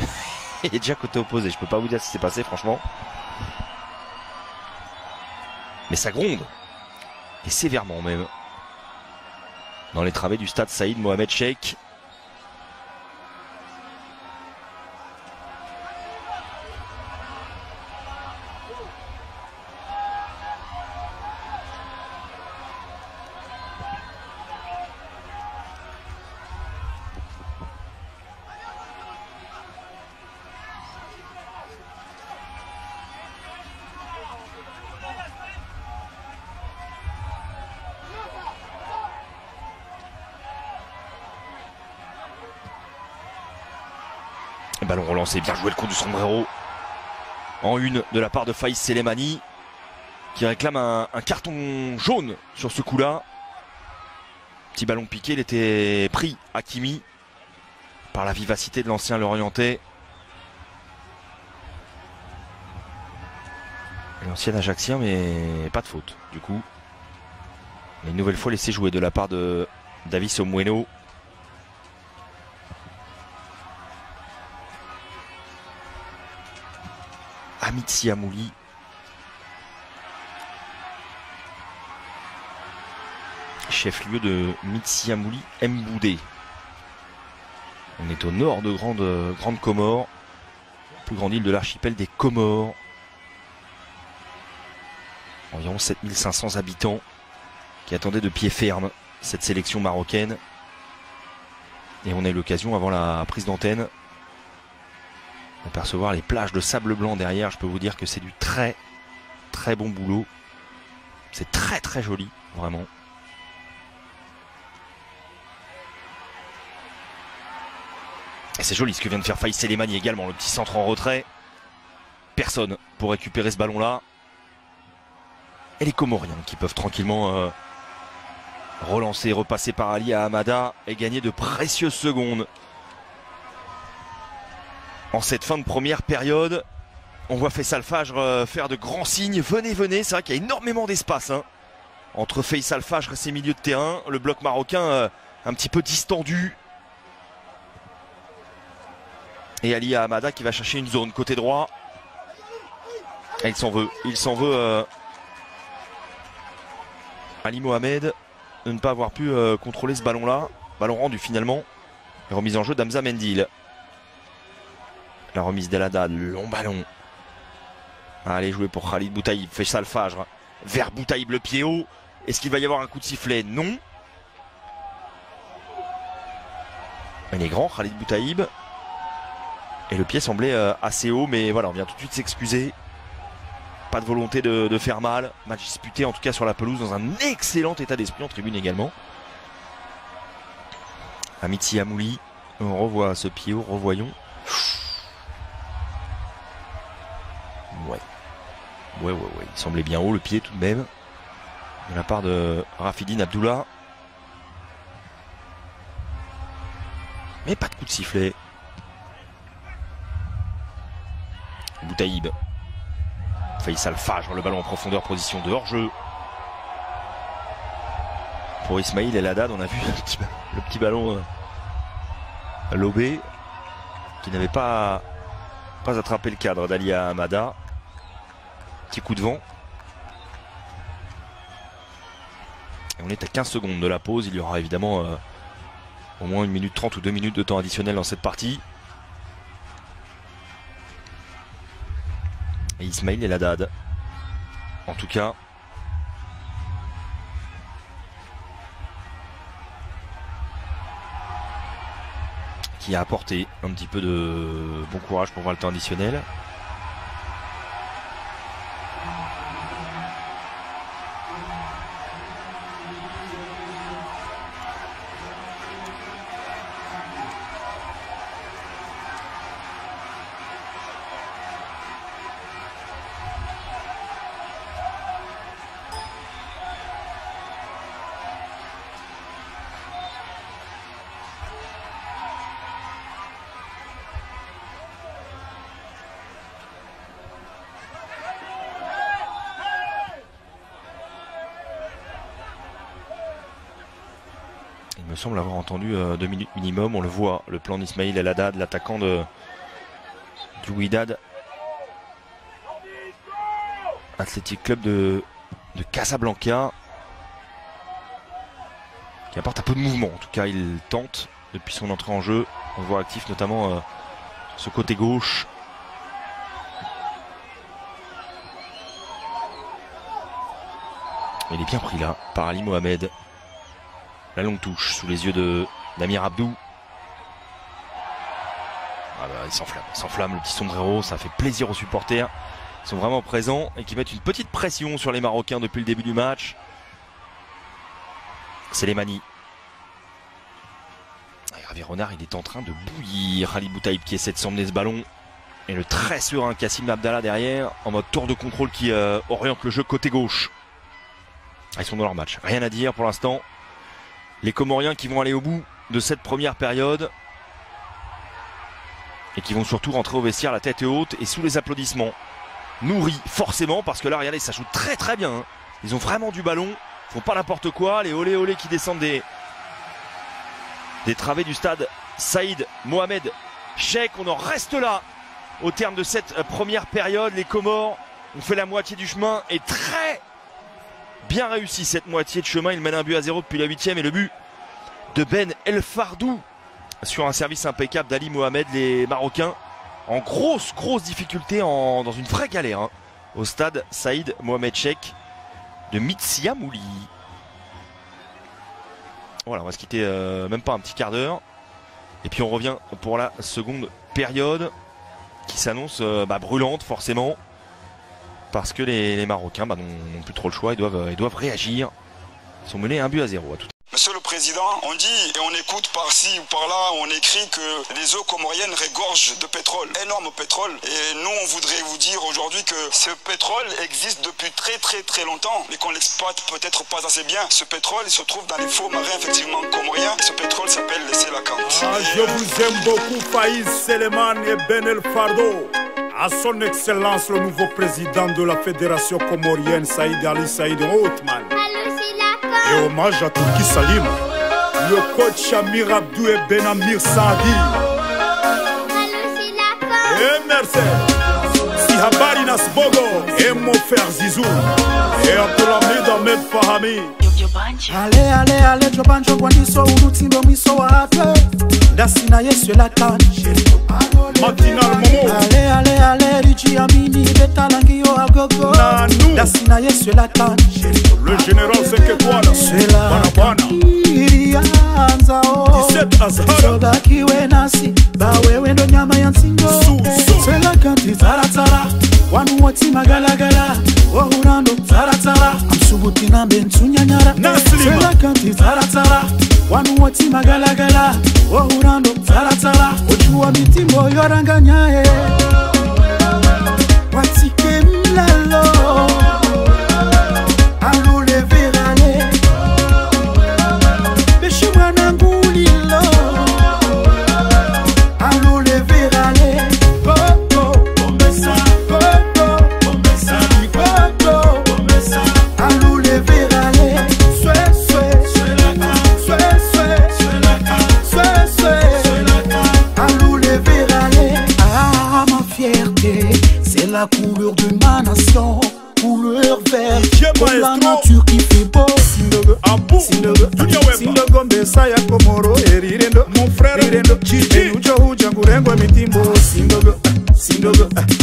est déjà côté opposé. Je peux pas vous dire ce qui s'est passé, franchement. Mais ça gronde. Et sévèrement même. Dans les travées du stade Saïd Mohamed Cheikh. Ballon relancé, bien joué le coup du sombrero. En une de la part de Faïs Selemani, qui réclame un carton jaune sur ce coup-là. Petit ballon piqué, il était pris, Hakimi, par la vivacité de l'ancien Lorientais. L'ancien Ajaxien, mais pas de faute du coup. Une nouvelle fois laissé jouer de la part de Davis Omueno. Amitsi Amouli. Chef-lieu de Mitsi Amouli Mboudé. On est au nord de Grande Comore, plus grande île de l'archipel des Comores. Environ 7500 habitants qui attendaient de pied ferme cette sélection marocaine. Et on a eu l'occasion avant la prise d'antenne d'apercevoir les plages de sable blanc derrière. Je peux vous dire que c'est du très très bon boulot. C'est très très joli, vraiment. Et c'est joli ce que vient de faire Faïs Selemani également, le petit centre en retrait. Personne pour récupérer ce ballon là. Et les Comoriens qui peuvent tranquillement relancer, repasser par Ali à Hamada et gagner de précieuses secondes. En cette fin de première période, on voit Faisal Fajr faire de grands signes. Venez, venez, c'est vrai qu'il y a énormément d'espace entre Faisal Fajr et ses milieux de terrain. Le bloc marocain un petit peu distendu. Et Ali à Hamada qui va chercher une zone côté droit. Et il s'en veut Ali Mohamed de ne pas avoir pu contrôler ce ballon-là. Ballon rendu finalement. Et remise en jeu d'Hamza Mendil. La remise d'El Haddad, long ballon. Allez, jouer pour Khalid Boutaïb. Faisal Fajr vers Boutaïb, le pied haut. Est-ce qu'il va y avoir un coup de sifflet? Non. Il est grand, Khalid Boutaïb. Et le pied semblait assez haut, mais voilà, on vient tout de suite s'excuser. Pas de volonté de faire mal. Match disputé en tout cas sur la pelouse dans un excellent état d'esprit en tribune également. Amici Amouli, on revoit ce pied haut, revoyons. Ouais, il semblait bien haut le pied tout de même. De la part de Rafidine Abdullah. Mais pas de coup de sifflet. Boutaïb. Faisal Fajr, le ballon en profondeur, position de hors-jeu. Pour Ismail El Haddad, on a vu le petit ballon lobé qui n'avait pas attrapé le cadre d'Alia Hamada. Petit coup de vent. Et on est à 15 secondes de la pause. Il y aura évidemment au moins 1 minute 30 ou 2 minutes de temps additionnel dans cette partie. Et Ismail El Haddad, en tout cas, qui a apporté un petit peu de bon courage pour voir le temps additionnel. Il me semble avoir entendu 2 minutes minimum. On le voit, le plan d'Ismail El Haddad, l'attaquant du Wydad Athletic Club de Casablanca, qui apporte un peu de mouvement. En tout cas, il tente depuis son entrée en jeu. On le voit actif notamment sur ce côté gauche. Il est bien pris là par Ali Mohamed. La longue touche sous les yeux d'Amir Abdou. Ah bah, il s'enflamme le petit sombrero, ça fait plaisir aux supporters. Ils sont vraiment présents et qui mettent une petite pression sur les Marocains depuis le début du match. C'est les Mani. Hervé Renard, il est en train de bouillir. Ali Boutaïb qui essaie de s'emmener ce ballon. Et le très serein Kassim Abdallah derrière, en mode tour de contrôle qui oriente le jeu côté gauche. Ils sont dans leur match. Rien à dire pour l'instant. Les Comoriens qui vont aller au bout de cette première période. Et qui vont surtout rentrer au vestiaire la tête haute et sous les applaudissements. Nourris, forcément, parce que là, regardez, ça joue très très bien. Hein. Ils ont vraiment du ballon. Ils font pas n'importe quoi. Les olé olé qui descendent des travées du stade Saïd Mohamed Cheikh. On en reste là au terme de cette première période. Les Comores ont fait la moitié du chemin et très bien réussi cette moitié de chemin. Ils mènent un but à 0 depuis la 8e et le but de Ben El Fardou sur un service impeccable d'Ali Mohamed. Les Marocains en grosse difficulté, dans une vraie galère hein, au stade Saïd Mohamed Cheikh de Mitsia Mouli. Voilà, on va se quitter même pas un petit quart d'heure. Et puis on revient pour la seconde période qui s'annonce brûlante forcément. Parce que les Marocains n'ont plus trop le choix, ils doivent réagir. Ils sont menés 1 but à 0 à tout. Monsieur le Président, on dit et on écoute par-ci ou par-là, on écrit que les eaux comoriennes regorgent de pétrole, énorme pétrole. Et nous, on voudrait vous dire aujourd'hui que ce pétrole existe depuis très longtemps, mais qu'on l'exploite peut-être pas assez bien. Ce pétrole, il se trouve dans les fonds marins, effectivement, comoriens. Ce pétrole s'appelle le Selakant. Je vous aime beaucoup, Faïs Seleman et Ben El Fardo. À son excellence, le nouveau président de la Fédération comorienne, Saïd Ali Saïd Othman. Et hommage à Turki Salim, le coach Amir Abdou et Ben Amir Saadi. Et merci. Si Habari Nasbogo et mon frère Zizou. Et Abdulhamid Ahmed Fahami. ale jobanjo kwandiso unutimbo mwiso wa hatwe ndasina yesu latani Matinal Momo ale richi amini betalangiyo agogo ndasina yesu latani le général 5 étoiles Bana irianzao 17 Azhara sobakiwe nasi bawewe ndo nyama ya nsingo sela kanti taratara wanu woti magalagala ohurando taratara amsubuti nambe ntunyanyara sela kanti taratara wanu woti magalagala ohurando taratara ojuwa mitimbo yoranganyae watike mlalo la couleur de ma nation, couleur verte, comme la nature qui fait beau. Sindogo mbesa ya Komoro erirendo, mon frère rirendo, Gigi ujo huja ngurengwa mitimbo.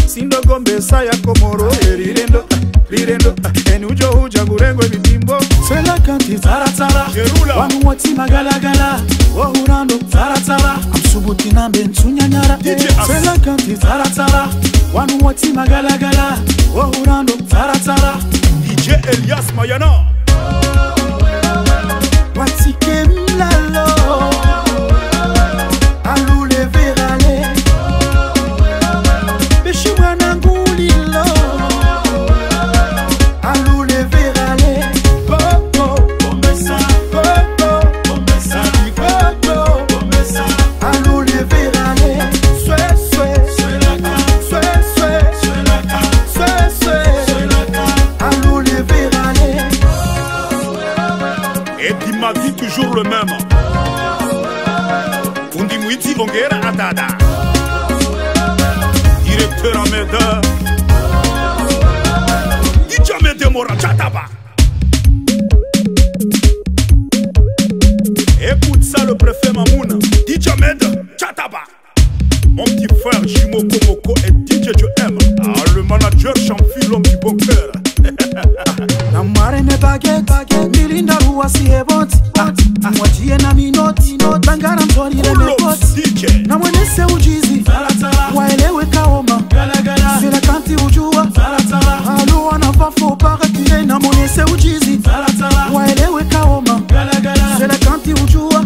Sindogo mbesa ya Komoro erirendo, rirendo, ujo huja ngurengwa mitimbo. Sela kanti taratara, wanu wati magalagala, ohurando taratara, amsubuti nambe ntunyanyara. Sela kanti taratara, wanu wati magalagala, ohurando taratara. DJ Elias Mayana watike mlalo alule verale beshi mwana ngulilo alule verale popo bombesa popo bombesa popo bombesa alule verale swe alule verale. et il m'a dit toujours le même Fundi Mwiti Ongera Adada directeur Ameda Djamede Mora Chataba. Écoute ça le préfet Mamouna Djamede Chataba. Mon petit frère Jimo Komoko et DJ Joem. Le manager Champi, l'homme du bon cœur. Namare ne baguette, milinda ruwa si eboti. Mwajie na minoti, bangara mtori le mekoti. Na mwenese ujizi, waelewe kaoma. Sela kanti ujua, alu wanafafo parakile. Na mwenese ujizi, waelewe kaoma. Sela kanti ujua,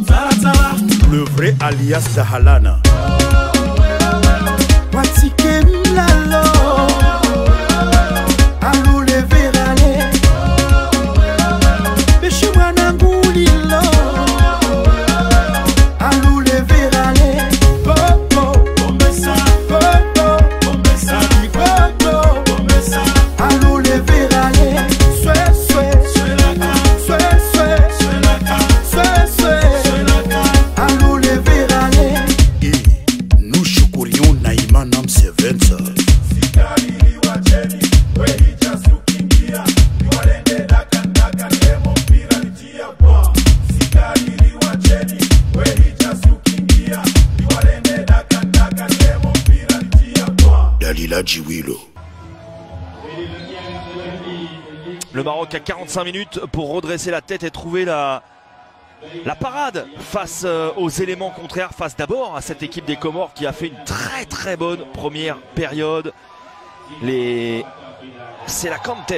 le vrai alias Dahalana. watike mlalo alule verale beshi mwana ngulilo alule verale popo bombesa popo bombesa popo bombesa alule verale swe alule verale. Nous choukurions Naïman Nam Sevenza. Dalila Djiwilo. Le Maroc a 45 minutes pour redresser la tête et trouver la parade face aux éléments contraires, face d'abord à cette équipe des Comores qui a fait une très bonne première période. C'est la Cantes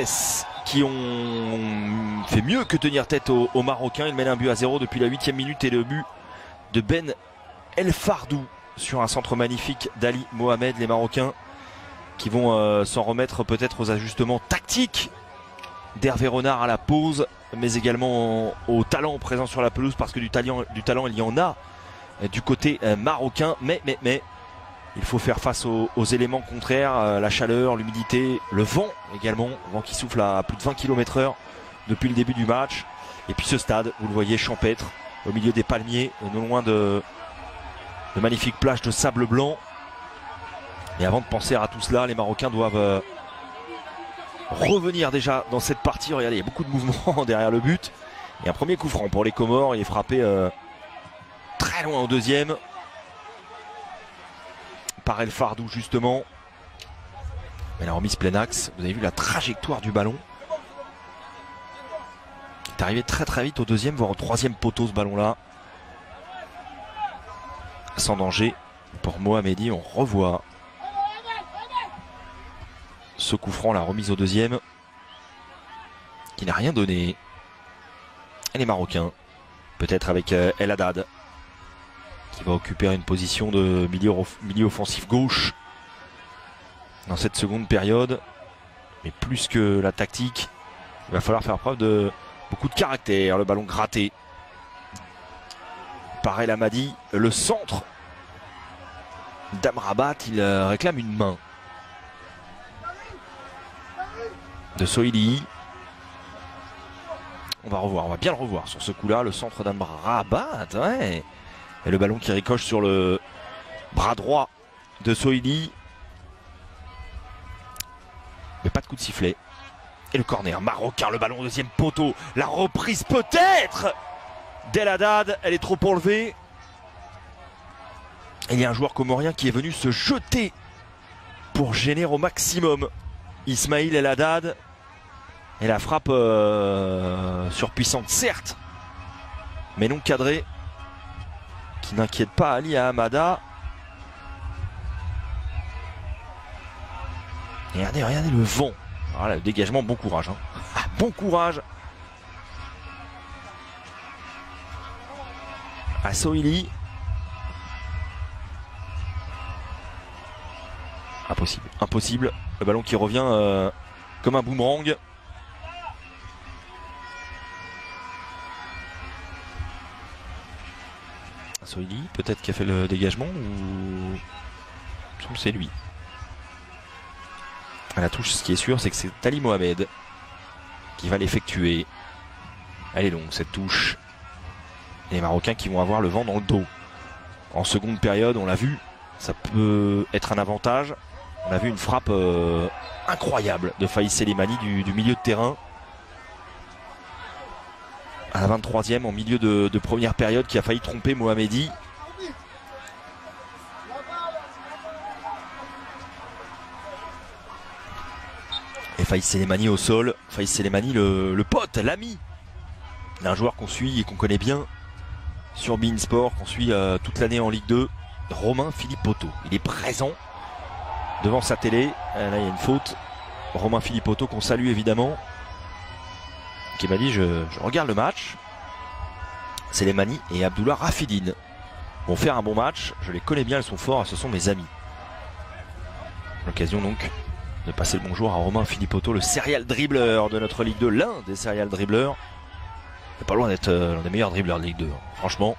qui ont fait mieux que tenir tête aux Marocains. Ils mènent un but à 0 depuis la 8e minute et le but de Ben El Fardou sur un centre magnifique d'Ali Mohamed. Les Marocains qui vont s'en remettre peut-être aux ajustements tactiques d'Hervé Renard à la pause, mais également au talent présent sur la pelouse, parce que du talent il y en a du côté marocain, mais il faut faire face aux éléments contraires, la chaleur, l'humidité, le vent également, le vent qui souffle à plus de 20 km/h depuis le début du match, et puis ce stade, vous le voyez, champêtre, au milieu des palmiers, non loin de magnifiques plages de sable blanc. Et avant de penser à tout cela, les Marocains doivent revenir déjà dans cette partie. Regardez, il y a beaucoup de mouvements derrière le but. Et un premier coup franc pour les Comores. Il est frappé très loin au deuxième. Par El Fardou justement. Mais la remise plein axe. Vous avez vu la trajectoire du ballon. Il est arrivé très très vite au deuxième, voire au troisième poteau ce ballon là. Sans danger pour Mohamedi. On revoit ce coup franc, la remise au deuxième, qui n'a rien donné. Et les Marocains, peut-être avec El Haddad, qui va occuper une position de milieu offensif gauche dans cette seconde période. Mais plus que la tactique, il va falloir faire preuve de beaucoup de caractère. Le ballon gratté par El Hamadi. Le centre d'Amrabat, il réclame une main de Sohili. On va bien le revoir sur ce coup-là. Le centre d'Amrabat, ouais. Et le ballon qui ricoche sur le bras droit de Sohili. Mais pas de coup de sifflet. Et le corner marocain, le ballon au deuxième poteau. La reprise peut-être d'El Haddad. Elle est trop enlevée. Et il y a un joueur comorien qui est venu se jeter pour gêner au maximum Ismail El Haddad. Et la frappe surpuissante certes, mais non cadrée, qui n'inquiète pas Ali Hamada. Et regardez le vent. Voilà, le dégagement, bon courage. Hein. Bon courage à Sohili. Impossible. Le ballon qui revient comme un boomerang. Sohili, peut-être qui a fait le dégagement ou c'est lui. À la touche, ce qui est sûr, c'est que c'est Ali Mohamed qui va l'effectuer. Elle est longue cette touche. Et les Marocains qui vont avoir le vent dans le dos. En seconde période, on l'a vu, ça peut être un avantage. On a vu une frappe incroyable de Faïs Selemani du milieu de terrain. À la 23e, en milieu de première période, qui a failli tromper Mohamedi. Et Faïs Selemani au sol. Faïs Selemani, le pote, l'ami d'un joueur qu'on suit et qu'on connaît bien sur beIN Sport, qu'on suit toute l'année en Ligue 2, Romain Philippotto. Il est présent devant sa télé. Là, il y a une faute. Romain Philippotto, qu'on salue évidemment, qui m'a dit je regarde le match. Selemani et Abdullah Rafidine vont faire un bon match. Je les connais bien, ils sont forts, ce sont mes amis. L'occasion donc de passer le bonjour à Romain Philippotto, le serial dribbleur de notre Ligue 2, l'un des serial dribbleurs. C'est pas loin d'être l'un des meilleurs dribbleurs de Ligue 2, franchement.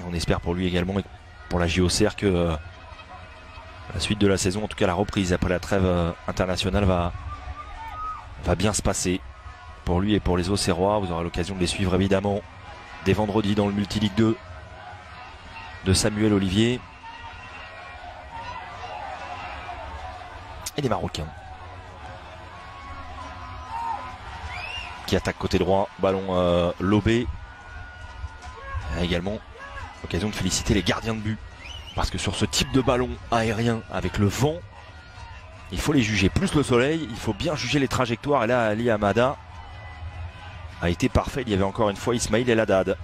On espère pour lui également et pour la JOCR que la suite de la saison, en tout cas la reprise après la trêve internationale, va bien se passer pour lui et pour les Auxerrois. Vous aurez l'occasion de les suivre évidemment dès vendredi dans le Multi-Ligue 2 de Samuel Olivier. Et les Marocains qui attaquent côté droit, ballon lobé. Et également l'occasion de féliciter les gardiens de but, parce que sur ce type de ballon aérien avec le vent, il faut les juger, plus le soleil, il faut bien juger les trajectoires. Et là, Ali Hamada a été parfait. Il y avait encore une fois Ismail El Haddad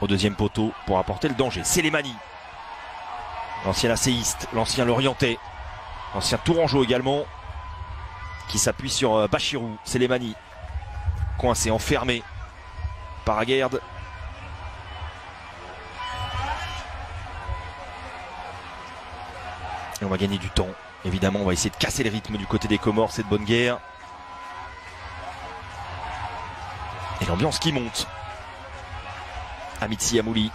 au deuxième poteau pour apporter le danger. Selemani, l'ancien acéiste, l'ancien Lorientais, l'ancien Tourangeau également, qui s'appuie sur Bachirou. Selemani, coincé, enfermé par Aguerd. Et on va gagner du temps. Évidemment, on va essayer de casser les rythmes du côté des Comores. C'est de bonne guerre. Et l'ambiance qui monte. Amitsi Amouli.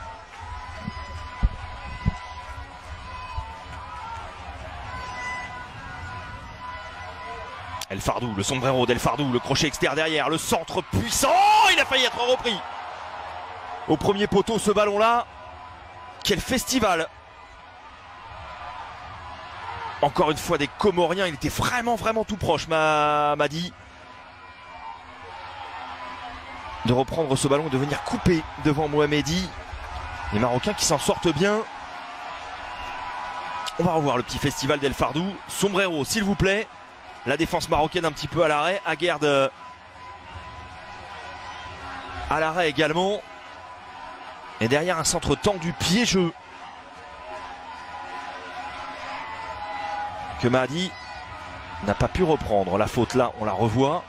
El Fardou, le sombrero d'El Fardou, le crochet externe derrière, le centre puissant. Il a failli être repris au premier poteau, ce ballon-là. Quel festival! Encore une fois des Comoriens, il était vraiment tout proche, Madi, de reprendre ce ballon et de venir couper devant Mohamedi. Les Marocains qui s'en sortent bien. On va revoir le petit festival d'El Fardou. Sombrero, s'il vous plaît. La défense marocaine un petit peu à l'arrêt. Aguerd à l'arrêt également. Et derrière un centre tendu, piégeux, que Mahdi n'a pas pu reprendre. La faute là, on la revoit.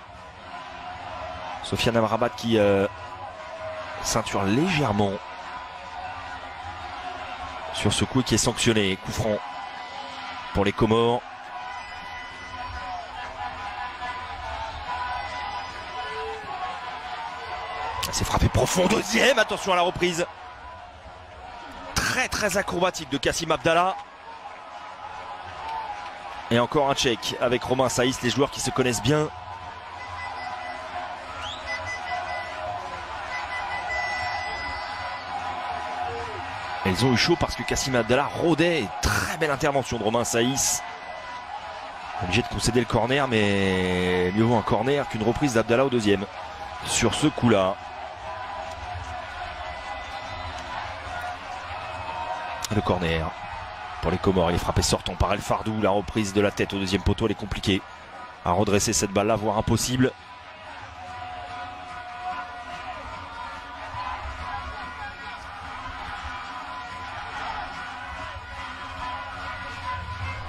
Sofiane Amrabat qui ceinture légèrement sur ce coup qui est sanctionné. Coup franc pour les Comores. C'est frappé profond, deuxième, attention à la reprise. Très acrobatique de Kassim Abdallah. Et encore un check avec Romain Saïs, les joueurs qui se connaissent bien. Ils ont eu chaud parce que Kassim Abdallah rôdait. Très belle intervention de Romain Saïs. Obligé de concéder le corner, mais mieux vaut un corner qu'une reprise d'Abdallah au deuxième. Sur ce coup-là. Le corner pour les Comores. Il est frappé sortant par El Fardou. La reprise de la tête au deuxième poteau, elle est compliquée à redresser cette balle-là, voire impossible.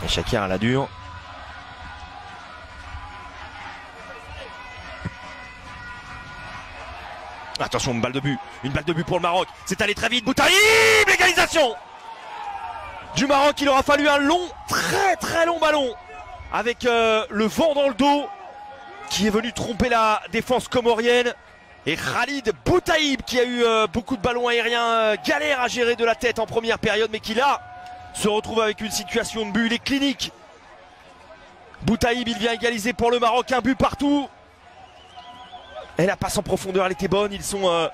Et Shakir à la dure. Attention, une balle de but pour le Maroc. C'est allé très vite. Boutaïb, l'égalisation du Maroc. Il aura fallu un long, très long ballon avec le vent dans le dos qui est venu tromper la défense comorienne. Et Khalid Boutaïb qui a eu beaucoup de ballons aériens, galère à gérer de la tête en première période, mais qui là se retrouve avec une situation de but. Il est clinique. Boutaïb, il vient égaliser pour le Maroc, un but partout. Et la passe en profondeur, elle était bonne. Ils sont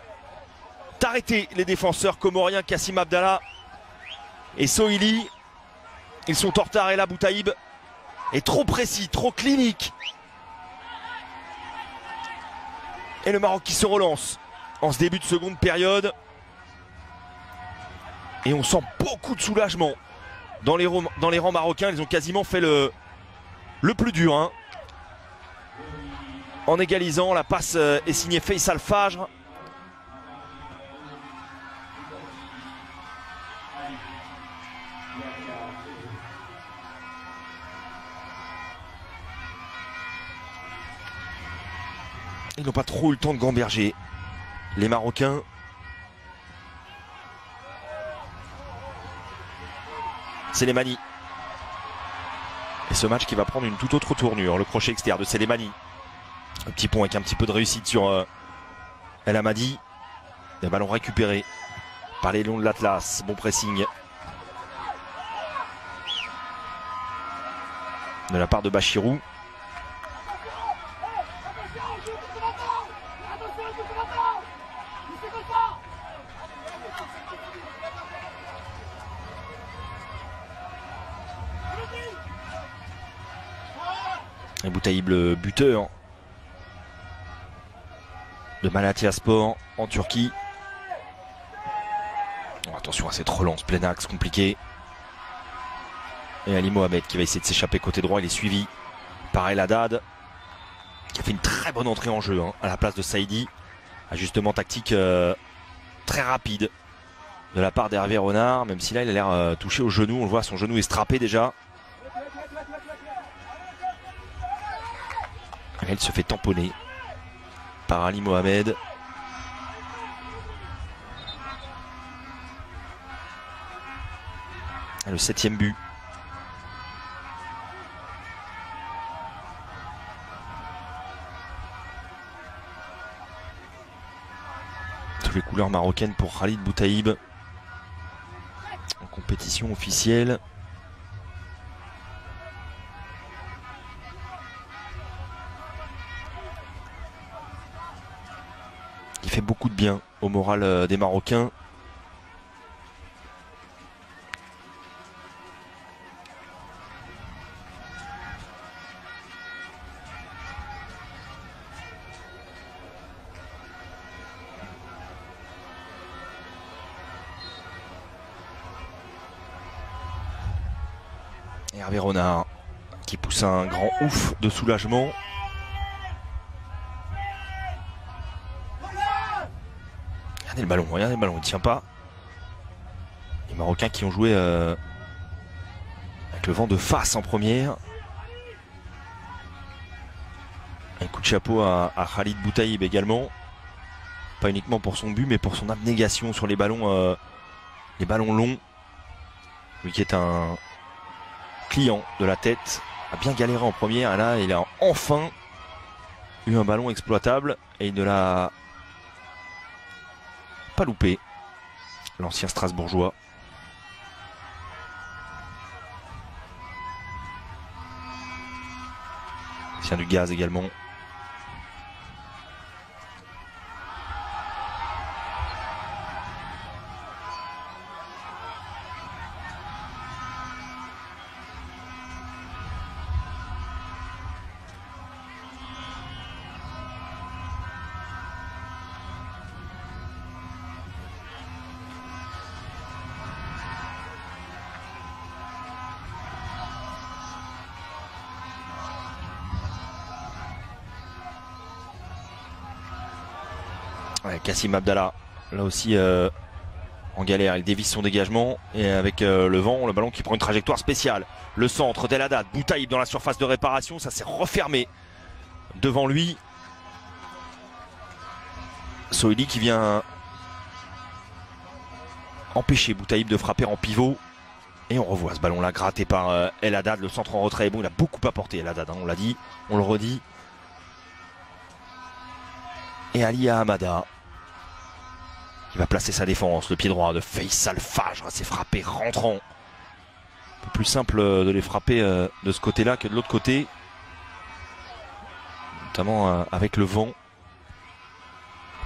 arrêtés, les défenseurs comoriens, Kassim Abdallah et Sohili. Ils sont en retard et là Boutaïb est trop précis, trop clinique. Et le Maroc qui se relance en ce début de seconde période. Et on sent beaucoup de soulagement dans les rangs marocains. Ils ont quasiment fait le plus dur, hein. En égalisant, la passe est signée Faisal Fajr. Ils n'ont pas trop eu le temps de gamberger, les Marocains. Selemani. Et ce match qui va prendre une toute autre tournure. Le crochet externe de Selemani. Un petit pont avec un petit peu de réussite sur El Amadi. Un ballon récupéré par les Lions de l'Atlas. Bon pressing de la part de Bachirou. Et Boutaïb, le buteur de Malatyaspor en Turquie. Oh, attention à cette relance, plein axe, compliqué. Et Ali Mohamed qui va essayer de s'échapper côté droit. Il est suivi par El Haddad qui a fait une très bonne entrée en jeu, hein, à la place de Saïdi. Ajustement tactique très rapide de la part d'Hervé Renard, même si là il a l'air touché au genou. On le voit, son genou est strappé déjà. Et il se fait tamponner par Ali Mohamed. Et le 7e but. Toutes les couleurs marocaines pour Khalid Boutaïb en compétition officielle. Il fait beaucoup de bien au moral des Marocains. Et Hervé Renard qui pousse un grand ouf de soulagement. Regardez le ballon, il ne tient pas. Les Marocains qui ont joué avec le vent de face en première. Un coup de chapeau à Khalid Boutaïb également. Pas uniquement pour son but, mais pour son abnégation sur les ballons longs. Lui qui est un client de la tête, a bien galéré en première. Et là, il a enfin eu un ballon exploitable et il ne l'a pas loupé. L'ancien Strasbourgeois. Tient du gaz également. Ouais, Kassim Abdallah, là aussi en galère, il dévisse son dégagement et avec le vent, le ballon qui prend une trajectoire spéciale. Le centre d'El Haddad, Boutaïb dans la surface de réparation, ça s'est refermé devant lui. Sohili qui vient empêcher Boutaïb de frapper en pivot. Et on revoit ce ballon là gratté par El Haddad, le centre en retrait est bon, il a beaucoup apporté El Haddad, hein, on l'a dit, on le redit. Et Ali Hamada qui va placer sa défense, le pied droit de Faisal Fajr, c'est frappé rentrant. Un peu plus simple de les frapper de ce côté-là que de l'autre côté. Notamment avec le vent.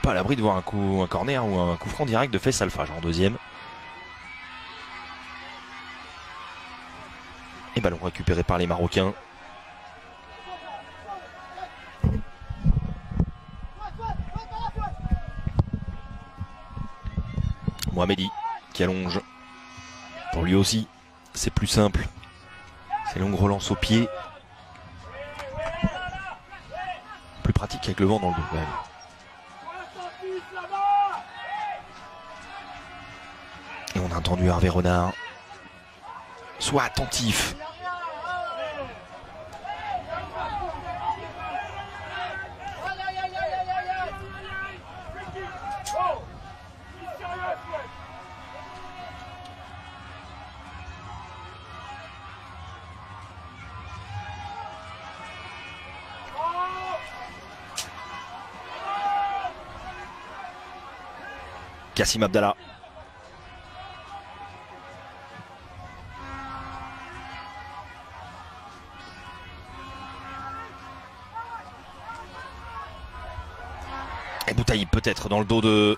Pas à l'abri de voir un corner ou un coup franc direct de Faisal Fajr en deuxième. Et ballon récupéré par les Marocains. Mohamedi qui allonge. Pour lui aussi, c'est plus simple. Ces longues relances au pied. Plus pratique avec le vent dans le dos. Ouais. Et on a entendu Hervé Renard. Sois attentif. Kassim Abdallah. Et Boutaïb peut-être dans le dos de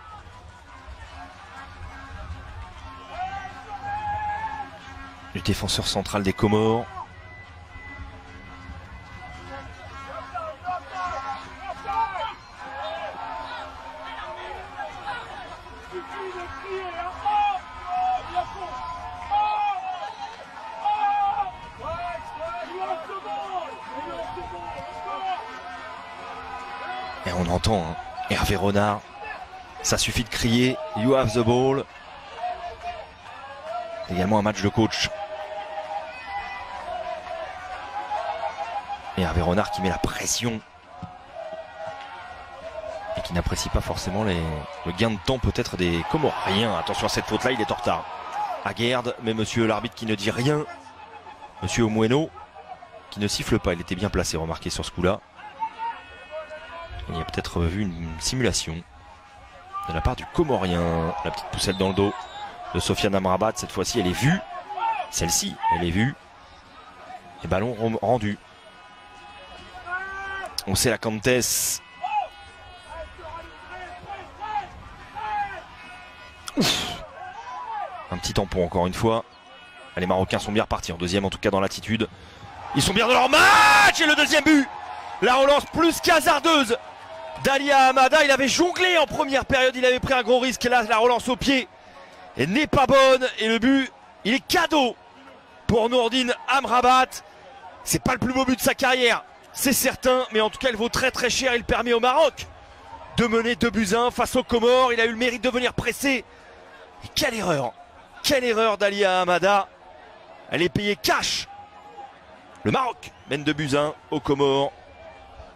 du défenseur central des Comores. Et on entend hein, Hervé Renard, ça suffit de crier You have the ball. Également un match de coach. Et Hervé Renard qui met la pression et qui n'apprécie pas forcément le gain de temps peut-être des Comoriens. Attention à cette faute là, il est en retard. Aguerd, mais monsieur l'arbitre qui ne dit rien. Monsieur Omoueno qui ne siffle pas, il était bien placé, remarquez sur ce coup là. Il y a peut-être vu une simulation de la part du Comorien. La petite poussette dans le dos de Sofiane Amrabat. Cette fois-ci, elle est vue. Celle-ci, elle est vue. Et ballon rendu. On sait la Comtesse. Ouf. Un petit tampon encore une fois. Les Marocains sont bien repartis. En deuxième, en tout cas dans l'attitude. Ils sont bien dans leur match. Et le deuxième but. La relance plus qu'hasardeuse d'Ali Hamada. Il avait jonglé en première période, il avait pris un gros risque. Et là, la relance au pied n'est pas bonne. Et le but, il est cadeau pour Nourdine Amrabat. C'est pas le plus beau but de sa carrière, c'est certain, mais en tout cas il vaut très très cher. Il permet au Maroc de mener 2-1 face aux Comores. Il a eu le mérite de venir presser. Et quelle erreur d'Alia Hamada. Elle est payée cash. Le Maroc mène 2-1 aux Comores.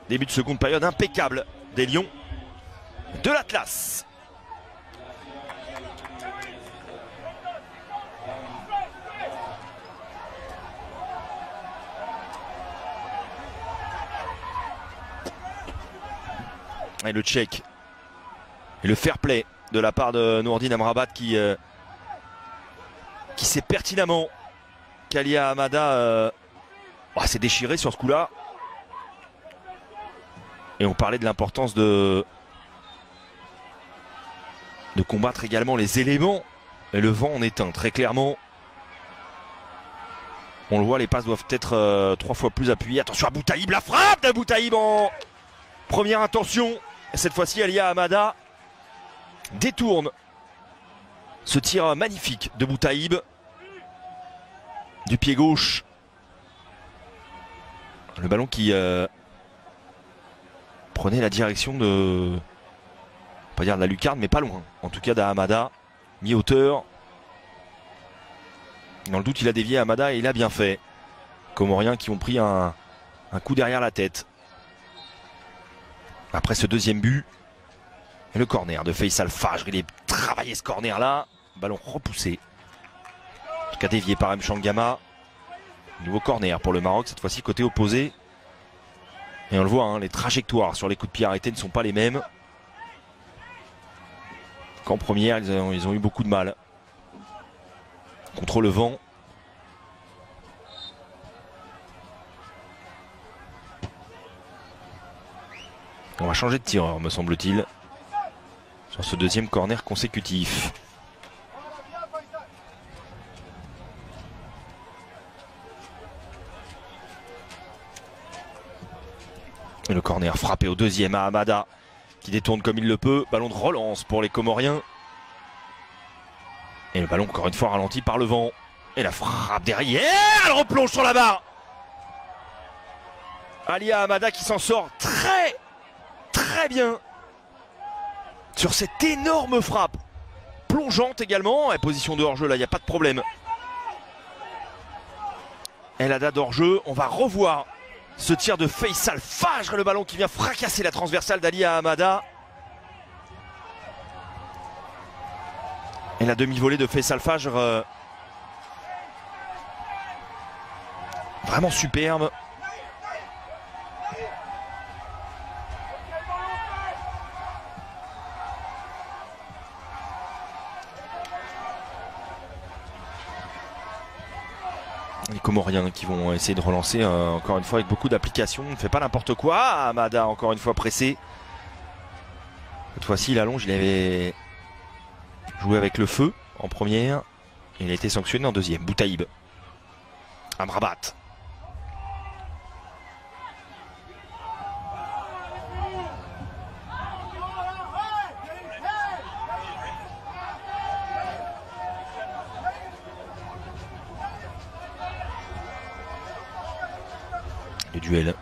Début de seconde période impeccable des Lions de l'Atlas. Et le check et le fair play de la part de Nourdine Amrabat qui sait pertinemment qu'Alia Hamada s'est déchiré sur ce coup-là. Et on parlait de l'importance de combattre également les éléments. Et le vent en est un, très clairement. On le voit, les passes doivent être 3 fois plus appuyées. Attention à Boutaïb, la frappe de Boutaïb en première intention. Et cette fois-ci, Alia Hamada détourne ce tir magnifique de Boutaïb. Du pied gauche. Le ballon qui prenait la direction de, pas dire de la lucarne, mais pas loin. En tout cas d'Hamada, mi-hauteur. Dans le doute, il a dévié Hamada et il a bien fait. Comoriens qui ont pris un coup derrière la tête. Après ce deuxième but. Et le corner de Faisal Fajr. Il est travaillé ce corner là. Ballon repoussé. En tout cas dévié par Mchangama. Nouveau corner pour le Maroc, cette fois-ci côté opposé. Et on le voit, hein, les trajectoires sur les coups de pied arrêtés ne sont pas les mêmes. Qu'en première, ils ont eu beaucoup de mal. Contre le vent. On va changer de tireur, me semble-t-il, sur ce deuxième corner consécutif. Et le corner frappé au deuxième à Hamada, qui détourne comme il le peut. Ballon de relance pour les Comoriens. Et le ballon encore une fois ralenti par le vent. Et la frappe derrière, elle replonge sur la barre. Alia Hamada qui s'en sort très bien sur cette énorme frappe. Plongeante également. Et position de hors-jeu là, il n'y a pas de problème. El Haddad hors-jeu, on va revoir ce tir de Faisal Fajr, le ballon qui vient fracasser la transversale d'Alia Hamada. Et la demi-volée de Faisal Fajr, vraiment superbe. Les Comoriens qui vont essayer de relancer encore une fois avec beaucoup d'application. Ne fait pas n'importe quoi. Hamada encore une fois pressé. Cette fois-ci il allonge. Il avait joué avec le feu en première. Il a été sanctionné en deuxième. Boutaïb. Amrabat. Le duel.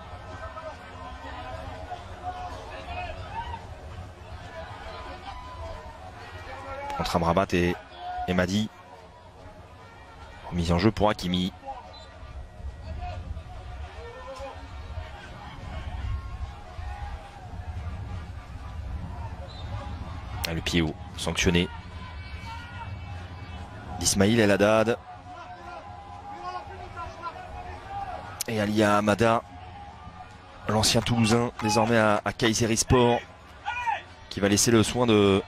Entre Amrabat et Madi. Mise en jeu pour Hakimi. Le pied haut, sanctionné. d'Ismaïl El Haddad. Et Alia Hamada, l'ancien Toulousain, désormais à Kayserispor, qui va laisser le soin de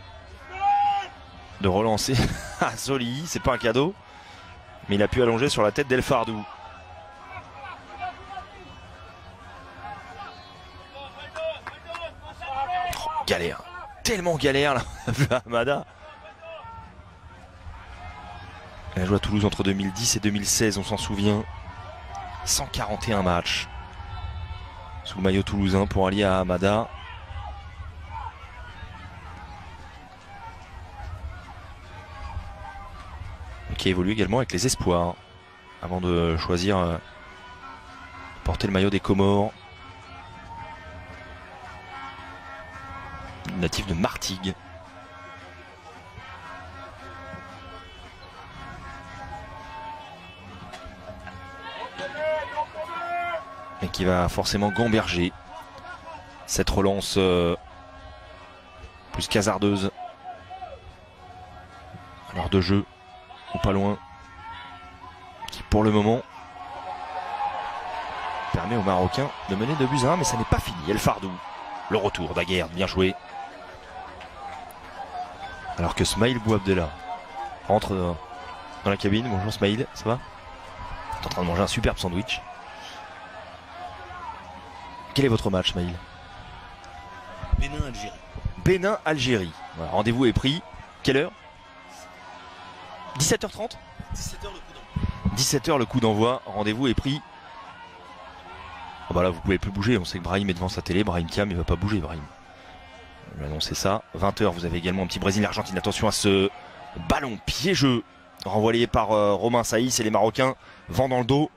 relancer à Zoli. C'est pas un cadeau, mais il a pu allonger sur la tête d'El Fardou. Oh, galère, tellement galère là, Hamada. Elle a joué à Toulouse entre 2010 et 2016, on s'en souvient. 141 matchs sous le maillot toulousain pour Alia Hamada. Qui évolue également avec les espoirs. avant de choisir porter le maillot des Comores. Natif de Martigues. Et qui va forcément gamberger cette relance plus hasardeuse. Alors de jeu, ou pas loin, qui pour le moment permet aux Marocains de mener 2-1, mais ça n'est pas fini. El Fardou, le retour d'Aguerd, bien joué. Alors que Smaïl Bouabdella rentre dans la cabine. Bonjour Smaïl, ça va? Tu es en train de manger un superbe sandwich. Quel est votre match, Smaïl? Bénin-Algérie. Bénin-Algérie. Voilà, rendez-vous est pris. Quelle heure? 17h30 17h le coup d'envoi. 17h le coup d'envoi. Rendez-vous est pris. Oh bah là vous pouvez plus bouger. On sait que Brahim est devant sa télé. Brahim Thiam, il va pas bouger, Brahim. On va annoncer ça. 20h, vous avez également un petit Brésil-Argentine. Attention à ce ballon piégeux renvoyé par Romain Saïs, et les Marocains vent dans le dos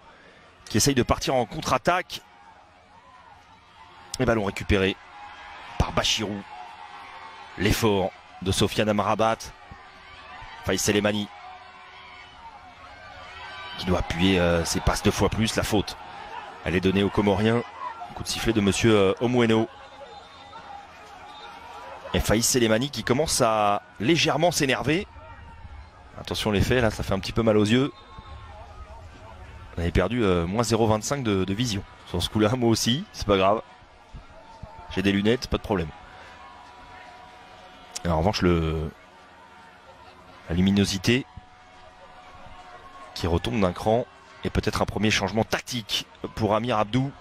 qui essayent de partir en contre-attaque. Et ballon récupéré par Bachirou. L'effort de Sofiane Amrabat. Faïs Selemani qui doit appuyer ses passes 2 fois plus. La faute, elle est donnée aux Comoriens. Coup de sifflet de monsieur Omoueno. Et Faïs Selemani qui commence à légèrement s'énerver. Attention les faits, là ça fait un petit peu mal aux yeux. On avait perdu moins 0,25 de vision sur ce coup-là. Moi aussi, c'est pas grave. J'ai des lunettes, pas de problème. Et en revanche, la luminosité qui retombe d'un cran, et peut-être un premier changement tactique pour Amir Abdou.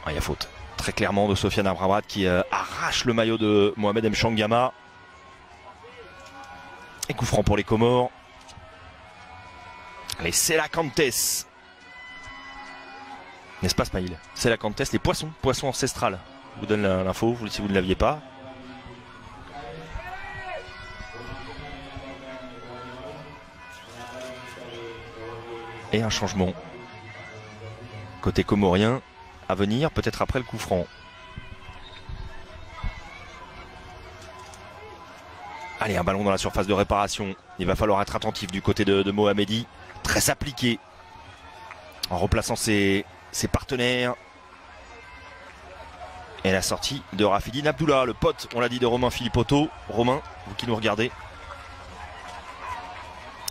Il y a faute très clairement de Sofiane Amrabat qui arrache le maillot de Mohamed Mchangama. Et coup franc pour les Comores. Allez, c'est la Cantes. N'est-ce pas Smaïl? C'est la Cantes, les poissons ancestrales. Je vous donne l'info si vous ne l'aviez pas. Et un changement côté comorien à venir, peut-être après le coup franc. Allez, un ballon dans la surface de réparation. Il va falloir être attentif du côté de Mohamedi. Très appliqué en replaçant ses partenaires. Et la sortie de Rafidine Abdullah, le pote, on l'a dit, de Romain Philippotto. Romain, vous qui nous regardez.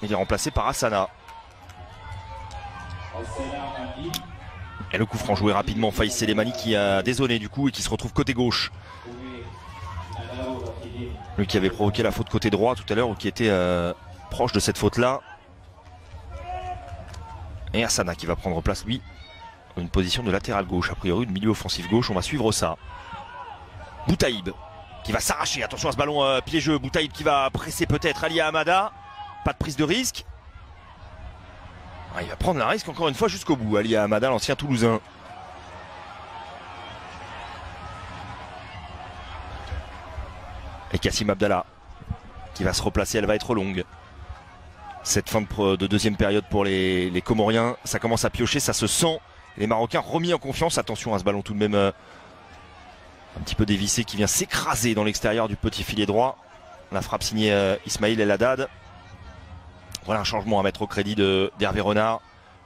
Il est remplacé par Hassana. Et le coup franc joué rapidement, Faïs Selemani qui a dézonné du coup et qui se retrouve côté gauche. Lui qui avait provoqué la faute côté droit tout à l'heure, ou qui était proche de cette faute là. Et Hassana qui va prendre place lui dans une position de latéral gauche, a priori de milieu offensif gauche. On va suivre ça. Boutaïb qui va s'arracher, attention à ce ballon piégeux. Boutaïb qui va presser peut-être Ali Hamada. Pas de prise de risque. Il va prendre la risque encore une fois jusqu'au bout. Ali Hamada, l'ancien Toulousain. Et Kassim Abdallah qui va se replacer, elle va être longue. Cette fin de deuxième période pour les Comoriens, ça commence à piocher, ça se sent. Les Marocains remis en confiance. Attention à ce ballon tout de même un petit peu dévissé qui vient s'écraser dans l'extérieur du petit filet droit. La frappe signée Ismail El Haddad. Voilà un changement à mettre au crédit d'Hervé Renard.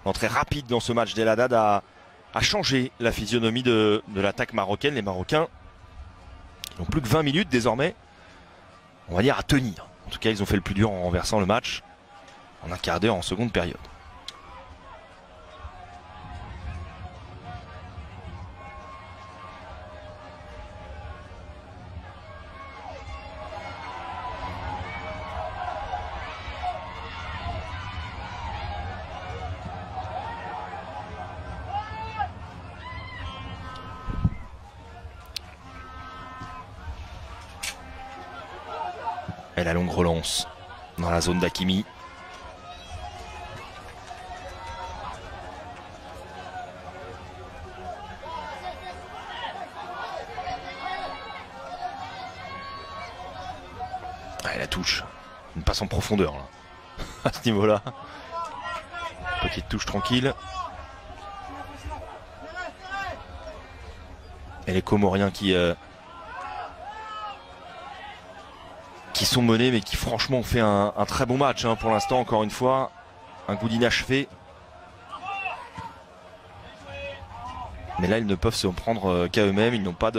L'entrée rapide dans ce match d'El Haddad a changé la physionomie de l'attaque marocaine. Les Marocains n'ont plus que 20 minutes désormais, on va dire, à tenir. En tout cas, ils ont fait le plus dur en renversant le match en un quart d'heure en seconde période. Et la longue relance dans la zone d'Hakimi. Ah, la touche. Une passe en profondeur là. À ce niveau-là. Petite touche tranquille. Et les Comoriens qui sont menés, mais qui franchement ont fait un très bon match hein, pour l'instant, encore une fois. Un goût d'inachevé. Mais là, ils ne peuvent se prendre qu'à eux-mêmes. Ils n'ont pas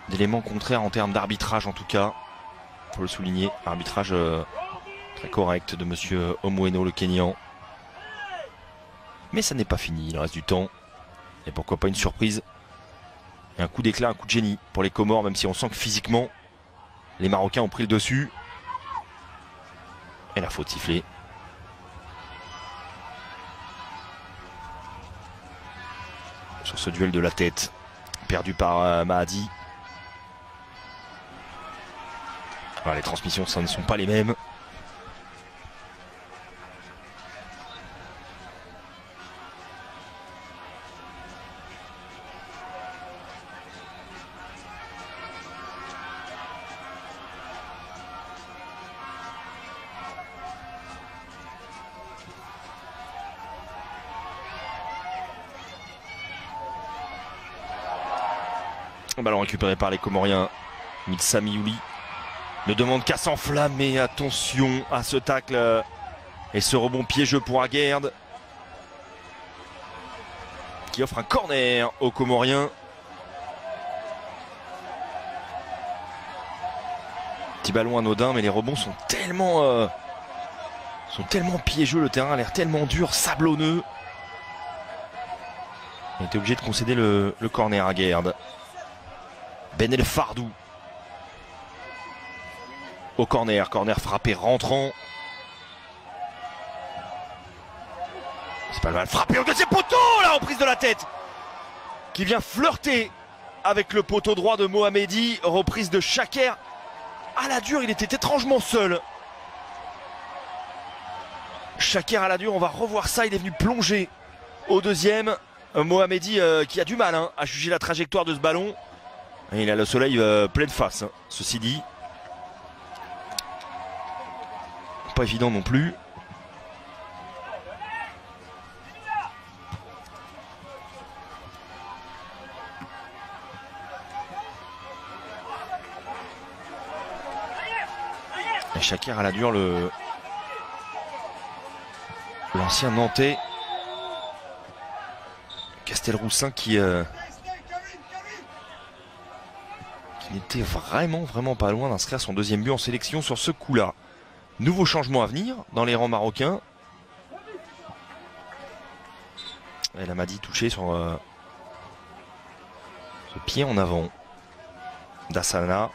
d'éléments contraires en termes d'arbitrage, en tout cas. Faut le souligner. Arbitrage très correct de monsieur Omweno, le Kenyan. Mais ça n'est pas fini. Il reste du temps. Et pourquoi pas une surprise. Et un coup d'éclat, un coup de génie pour les Comores, même si on sent que physiquement, les Marocains ont pris le dessus. Et la faute sifflée. Sur ce duel de la tête, perdu par Mahdi. Voilà, les transmissions, ça ne sont pas les mêmes. Ballon récupéré par les Comoriens. Mitsami Youli ne demande qu'à s'enflammer. Attention à ce tacle et ce rebond piégeux pour Aguerd, qui offre un corner aux Comoriens. Petit ballon anodin, mais les rebonds sont tellement piégeux. Le terrain a l'air tellement dur, sablonneux. Il était obligé de concéder le corner à Aguerd. Benel Fardou au corner frappé rentrant. C'est pas le mal frappé au deuxième poteau, la reprise de la tête qui vient flirter avec le poteau droit de Mohamedi. Reprise de Chaker à la dure, il était étrangement seul. Chaker à la dure, on va revoir ça, il est venu plonger au deuxième. Mohamedi qui a du mal hein, à juger la trajectoire de ce ballon. Et il a le soleil pleine face, hein, ceci dit. Pas évident non plus. Et Chaker à la dure, l'ancien Nantais. Castelroussin qui n'était vraiment pas loin d'inscrire son deuxième but en sélection sur ce coup-là. Nouveau changement à venir dans les rangs marocains. Elle a Mahdi touché sur ce pied en avant d'Assana.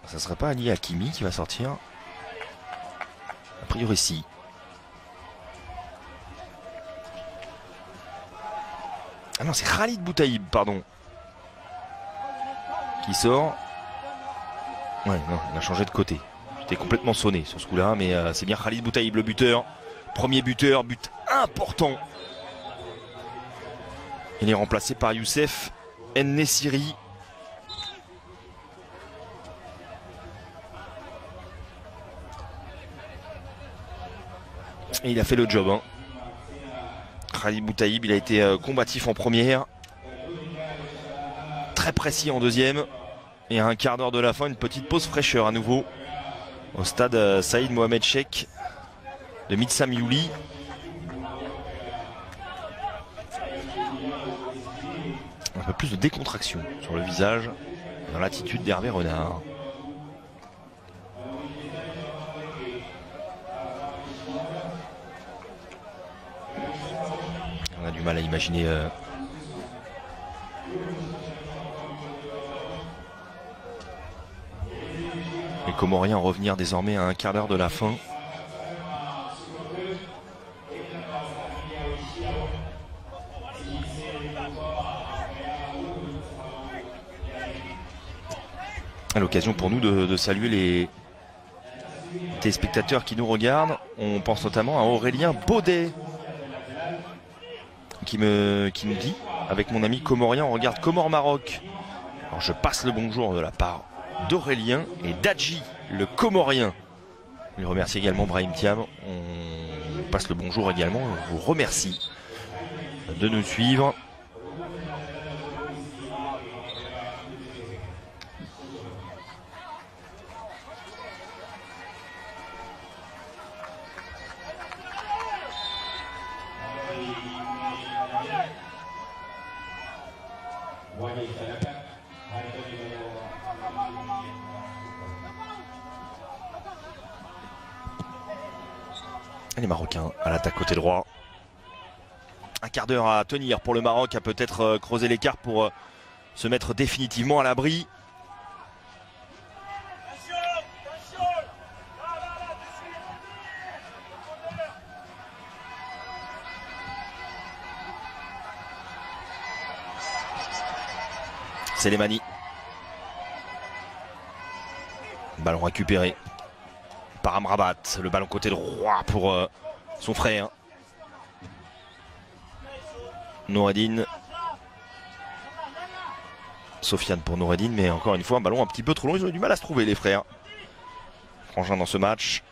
Ça serait pas Ali Hakimi qui va sortir? A priori si. Ah non, c'est Khalid Boutaïb, pardon. Qui sort. Ouais, non, il a changé de côté. J'étais complètement sonné sur ce coup-là, mais c'est bien Khalid Boutaïb, le buteur. Premier buteur, but important. Il est remplacé par Youssef En-Nesyri. Et il a fait le job. Hein. Khalid Boutaïb, il a été combatif en première. Très précis en deuxième. Et à un quart d'heure de la fin, une petite pause fraîcheur à nouveau. Au stade Saïd Mohamed Cheikh de Mitsam Youli. Un peu plus de décontraction sur le visage. Dans l'attitude d'Hervé Renard. On a du mal à imaginer les Comoriens revenir désormais à un quart d'heure de la fin. À l'occasion pour nous de saluer les téléspectateurs qui nous regardent. On pense notamment à Aurélien Baudet qui nous dit avec mon ami comorien. On regarde Comore-Maroc. Alors je passe le bonjour de la part d'Aurélien et d'Adji, le comorien. Il remercie également Brahim Thiam. On passe le bonjour également. On vous remercie de nous suivre. Les Marocains à l'attaque côté droit. Un quart d'heure à tenir pour le Maroc, à peut-être creuser l'écart pour se mettre définitivement à l'abri. Selemani. Ballon récupéré par Amrabat. Le ballon côté droit pour son frère. Noureddine. Sofiane pour Noureddine, mais encore une fois un ballon un petit peu trop long. Ils ont eu du mal à se trouver les frères. Frangin dans ce match.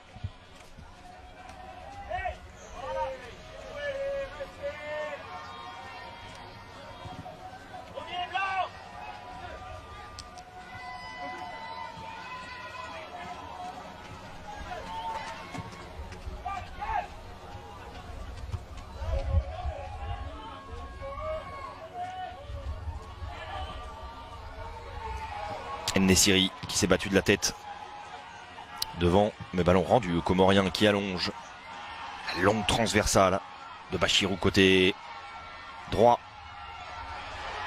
Nessiri qui s'est battu de la tête devant, mais ballon rendu au Comorien qui allonge. La longue transversale de Bachirou côté droit.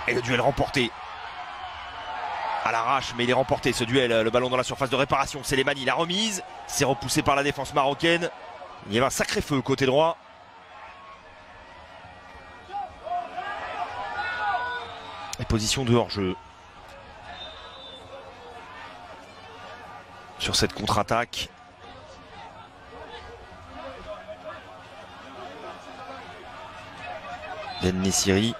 Et le duel remporté à l'arrache, mais il est remporté ce duel. Le ballon dans la surface de réparation. Selemani, la remise. C'est repoussé par la défense marocaine. Il y avait un sacré feu côté droit. Et position de hors-jeu sur cette contre-attaque. Nessiri.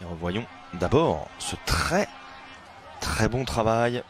Et revoyons d'abord ce très bon travail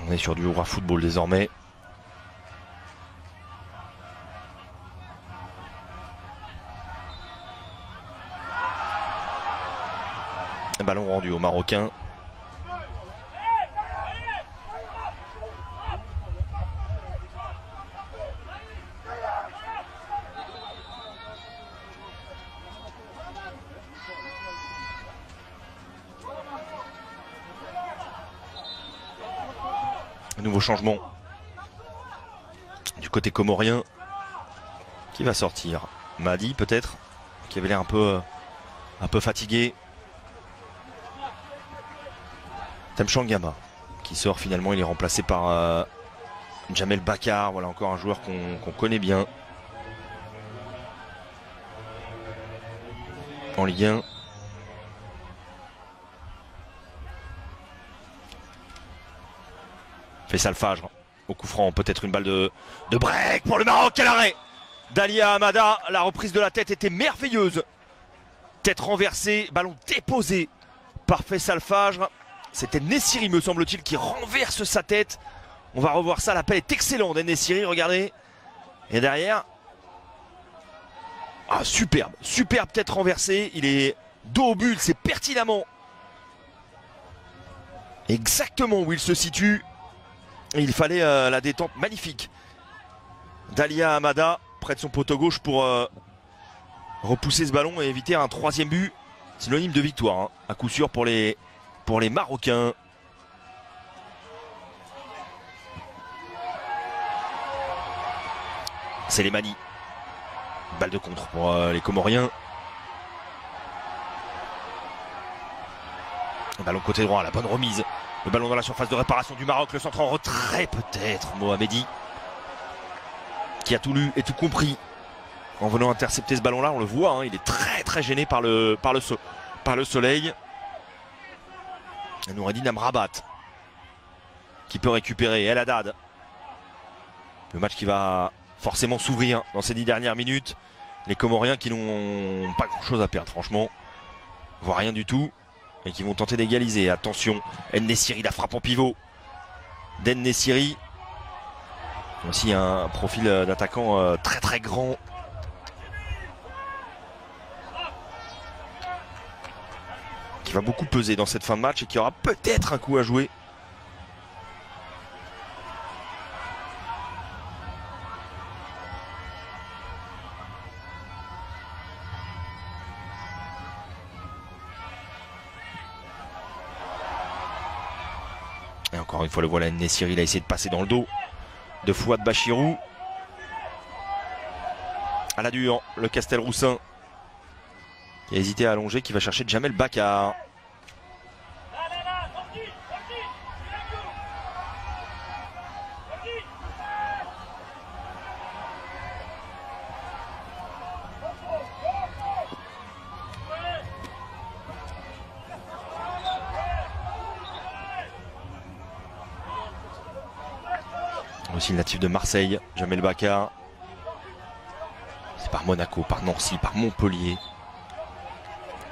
On est sur du Oura football désormais. Un ballon rendu au Marocain. Nouveau changement du côté comorien. Qui va sortir? Mahdi peut-être, qui avait l'air un peu fatigué. Temchangama qui sort finalement, il est remplacé par Jamel Bakar. Voilà encore un joueur qu'on connaît bien en Ligue 1. Faisal Fajr au coup franc, peut-être une balle de break pour le Maroc. Quel arrêt d'Alia Hamada. La reprise de la tête était merveilleuse. Tête renversée, ballon déposé par Faisal Fajr. C'était Nessiri, me semble-t-il, qui renverse sa tête. On va revoir ça, l'appel est excellent d'Nessiri, regardez. Et derrière, ah, superbe tête renversée. Il est dos au but, c'est pertinemment exactement où il se situe. Et il fallait la détente magnifique d'Alia Hamada près de son poteau gauche pour repousser ce ballon et éviter un troisième but. Synonyme de victoire, hein, à coup sûr pour les Marocains. C'est les Mani. Balle de contre pour les Comoriens. Le ballon côté droit, la bonne remise. Le ballon dans la surface de réparation du Maroc. Le centre en retrait peut-être. Mohamedi qui a tout lu et tout compris en venant intercepter ce ballon là. On le voit, hein, il est très gêné par le soleil. Noureddin Amrabat qui peut récupérer El Haddad. Le match qui va forcément s'ouvrir dans ces 10 dernières minutes. Les Comoriens qui n'ont pas grand chose à perdre franchement. Voire rien du tout. Et qui vont tenter d'égaliser. Attention, En-Nesyri, la frappe en pivot d'En-Nesyri. Aussi un profil d'attaquant très grand. Qui va beaucoup peser dans cette fin de match et qui aura peut-être un coup à jouer. Et encore une fois, le voilà, En-Nesyri, il a essayé de passer dans le dos de Fouad Bachirou. À la dure, le Castelroussin qui a hésité à allonger, qui va chercher Djamel Bakar. Aussi le natif de Marseille, Djamel Bakar. C'est par Monaco, par Nancy, par Montpellier.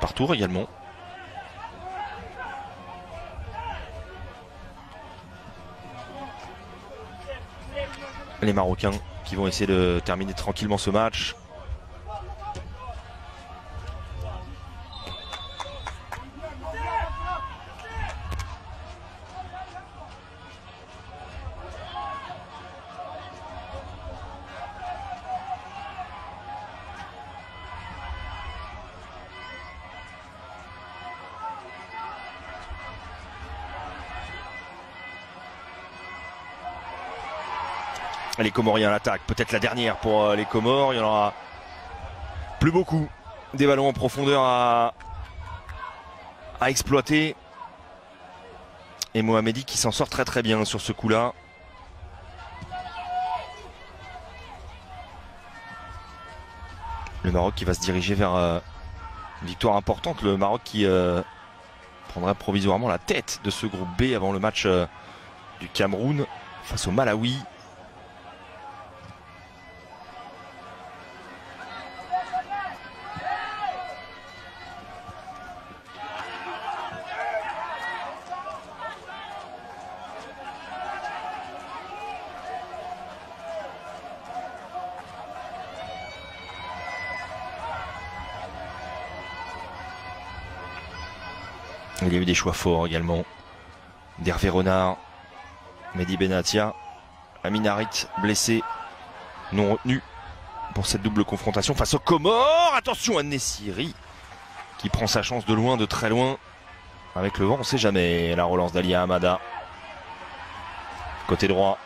Par Tours également. Les Marocains qui vont essayer de terminer tranquillement ce match. Les Comoriens à l'attaque, peut-être la dernière pour les Comores, il y en aura plus beaucoup. Des ballons en profondeur à exploiter. Et Mohamedi qui s'en sort très bien sur ce coup-là. Le Maroc qui va se diriger vers une victoire importante. Le Maroc qui prendra provisoirement la tête de ce groupe B avant le match du Cameroun face au Malawi. Il y a eu des choix forts également d'Hervé Renard, Mehdi Benatia, Amin Harit blessé, non retenu pour cette double confrontation face aux Comores. Attention à En-Nesyri qui prend sa chance de loin, de très loin. Avec le vent, on ne sait jamais. La relance d'Alia Hamada. Côté droit.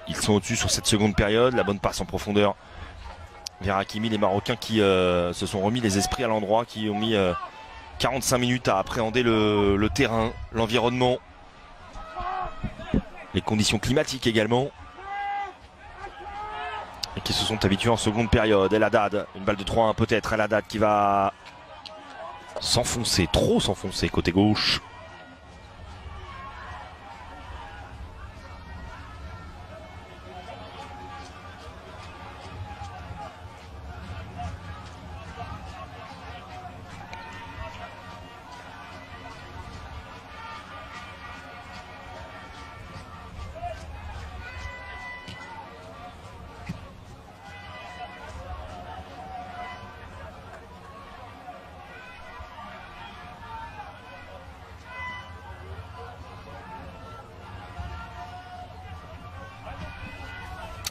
Ils sont au-dessus sur cette seconde période. La bonne passe en profondeur vers Hakimi. Les Marocains qui se sont remis les esprits à l'endroit, qui ont mis 45 minutes à appréhender le terrain, l'environnement, les conditions climatiques également. Et qui se sont habitués en seconde période. El Haddad, une balle de 3-1 peut-être. El Haddad qui va s'enfoncer, trop s'enfoncer côté gauche.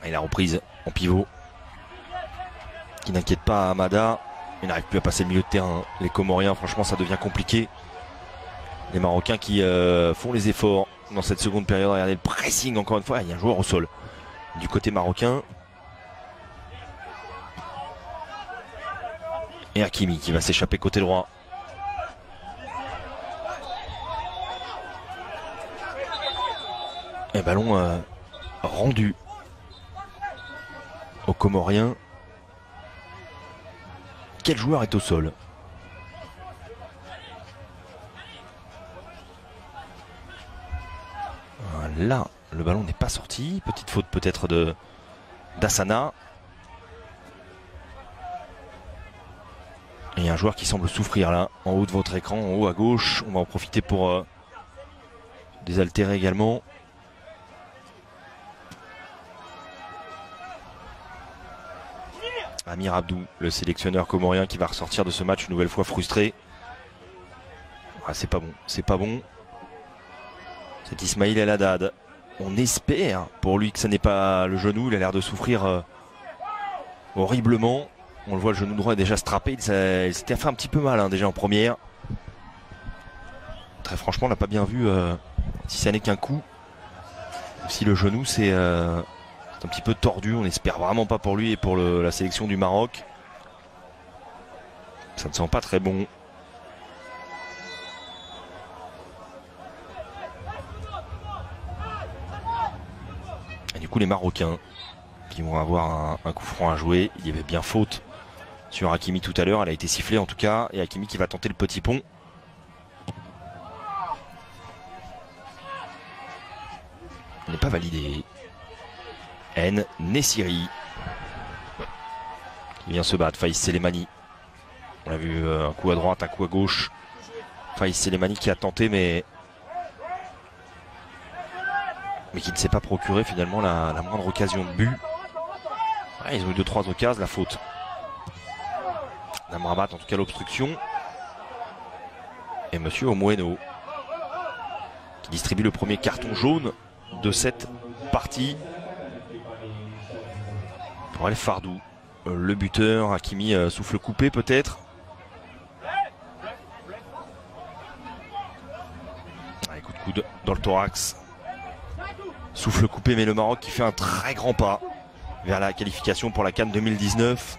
Et la reprise en pivot qui n'inquiète pas Amada. Il n'arrive plus à passer le milieu de terrain. Les Comoriens, franchement, ça devient compliqué. Les Marocains qui font les efforts dans cette seconde période. Regardez le pressing encore une fois. Il y a un joueur au sol du côté marocain. Et Hakimi qui va s'échapper côté droit. Et ballon rendu aux Comoriens. Quel joueur est au sol? Là, le ballon n'est pas sorti. Petite faute peut-être d'Hassana. Et un joueur qui semble souffrir là, en haut de votre écran, en haut à gauche. On va en profiter pour désaltérer également. Amir Abdou, le sélectionneur comorien qui va ressortir de ce match une nouvelle fois frustré. Ah, c'est pas bon, c'est pas bon. C'est Ismail El Haddad. On espère pour lui que ce n'est pas le genou. Il a l'air de souffrir horriblement. On le voit, le genou droit est déjà strappé. Il s'était fait un petit peu mal déjà en première. Très franchement, on n'a pas bien vu si ça n'est qu'un coup. Si le genou c'est un petit peu tordu. On n'espère vraiment pas pour lui et pour la sélection du Maroc. Ça ne sent pas très bon. Et du coup les Marocains qui vont avoir un coup franc à jouer. Il y avait bien faute sur Hakimi tout à l'heure. Elle a été sifflée en tout cas. Et Hakimi qui va tenter le petit pont. Il n'est pas validé. Nessiri qui vient se battre. Faïs Selemani. On a vu un coup à droite, un coup à gauche. Faïs Selemani qui a tenté mais qui ne s'est pas procuré finalement la moindre occasion de but. Ouais, ils ont eu 2-3 occasions, la faute d'Amrabat, en tout cas l'obstruction. Et monsieur Omoeno qui distribue le premier carton jaune de cette partie pour El Fardou, le buteur. Hakimi souffle coupé peut-être. Allez, coup de coude dans le thorax. Souffle coupé, mais le Maroc qui fait un très grand pas vers la qualification pour la CAN 2019.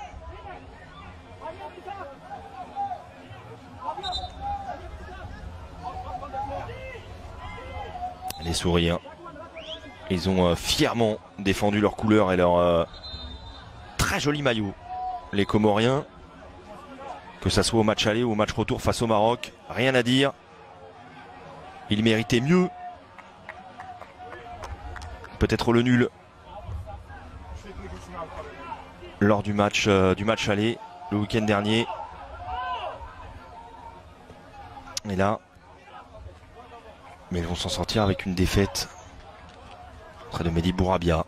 Les sourires. Ils ont fièrement défendu leur couleur et leur très joli maillot. Les Comoriens, que ça soit au match aller ou au match retour face au Maroc, rien à dire. Ils méritaient mieux. Peut-être le nul lors du match aller le week-end dernier. Et là, mais ils vont s'en sortir avec une défaite près de Mehdi Bourabia.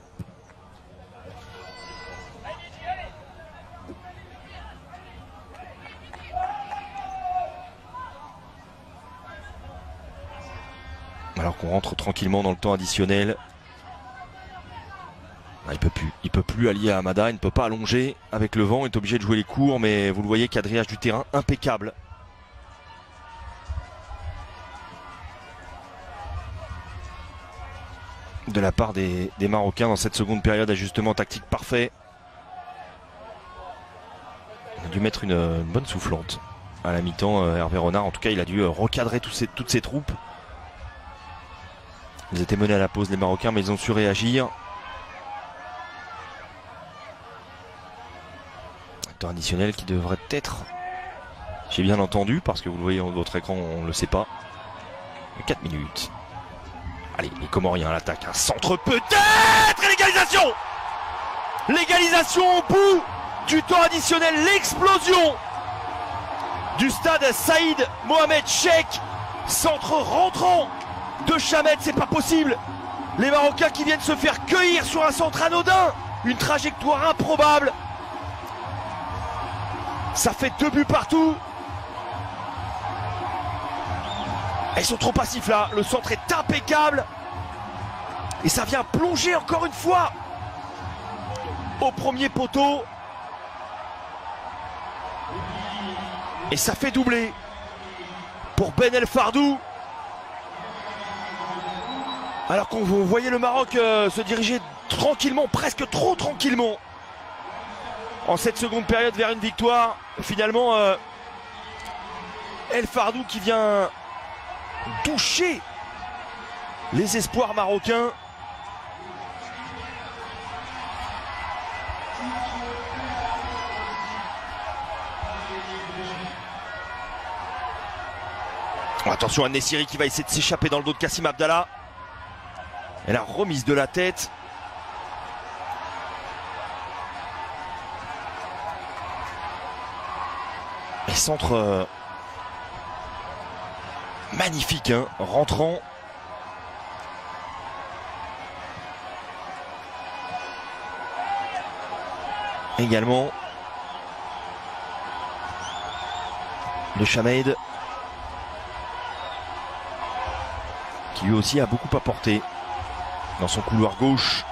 Alors qu'on rentre tranquillement dans le temps additionnel. Il peut plus allier à Amada, il ne peut pas allonger avec le vent, il est obligé de jouer les cours, mais vous le voyez, quadrillage du terrain impeccable. De la part des Marocains dans cette seconde période, ajustement tactique parfait. On a dû mettre une bonne soufflante à la mi-temps, Hervé Renard. En tout cas, il a dû recadrer toutes ses troupes. Ils étaient menés à la pause, les Marocains, mais ils ont su réagir. Temps additionnel qui devrait être, j'ai bien entendu, parce que vous le voyez dans votre écran, on ne le sait pas. 4 minutes. Allez, les Comoriens à l'attaque. Un centre peut-être. Et l'égalisation. L'égalisation au bout du temps additionnel. L'explosion du stade Saïd Mohamed Cheikh. Centre rentrant de Chamed. C'est pas possible. Les Marocains qui viennent se faire cueillir sur un centre anodin. Une trajectoire improbable. Ça fait 2 buts partout. Ils sont trop passifs là. Le centre est impeccable. Et ça vient plonger encore une fois au premier poteau. Et ça fait doubler pour Ben El Fardou. Alors qu'on voyait le Maroc se diriger tranquillement, presque trop tranquillement, en cette seconde période vers une victoire. Finalement, El Fardou qui vient toucher les espoirs marocains. Attention à Nessiri qui va essayer de s'échapper dans le dos de Kassim Abdallah. Et la remise de la tête. Et centre magnifique, hein, rentrant. Également de Chamaid, qui lui aussi a beaucoup apporté dans son couloir gauche.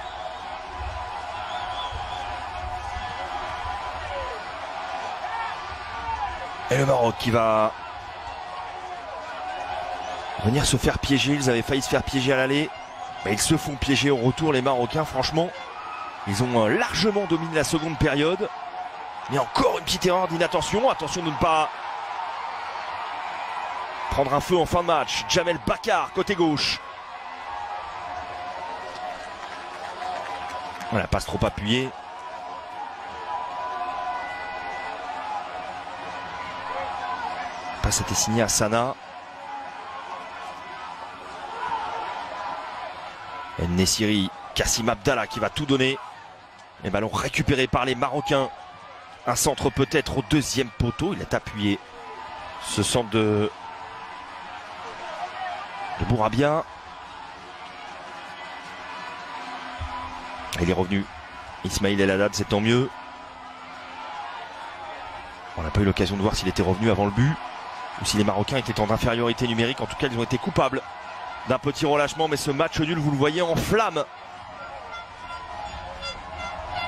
Et le Maroc qui va venir se faire piéger. Ils avaient failli se faire piéger à l'aller, mais ils se font piéger au retour, les Marocains. Franchement, ils ont largement dominé la seconde période. Mais encore une petite erreur d'inattention. Attention de ne pas prendre un feu en fin de match. Djamel Bakar, côté gauche. Voilà, passe trop appuyée. Passe était signée à Sana. Et Nessiri, Kassim Abdallah qui va tout donner. Les ballons récupérés par les Marocains. Un centre peut-être au deuxième poteau. Il est appuyé. Ce centre de Bourabia. Il est revenu. Ismail El Haddad, c'est tant mieux. On n'a pas eu l'occasion de voir s'il était revenu avant le but ou si les Marocains étaient en infériorité numérique. En tout cas, ils ont été coupables d'un petit relâchement. Mais ce match nul, vous le voyez, en flamme.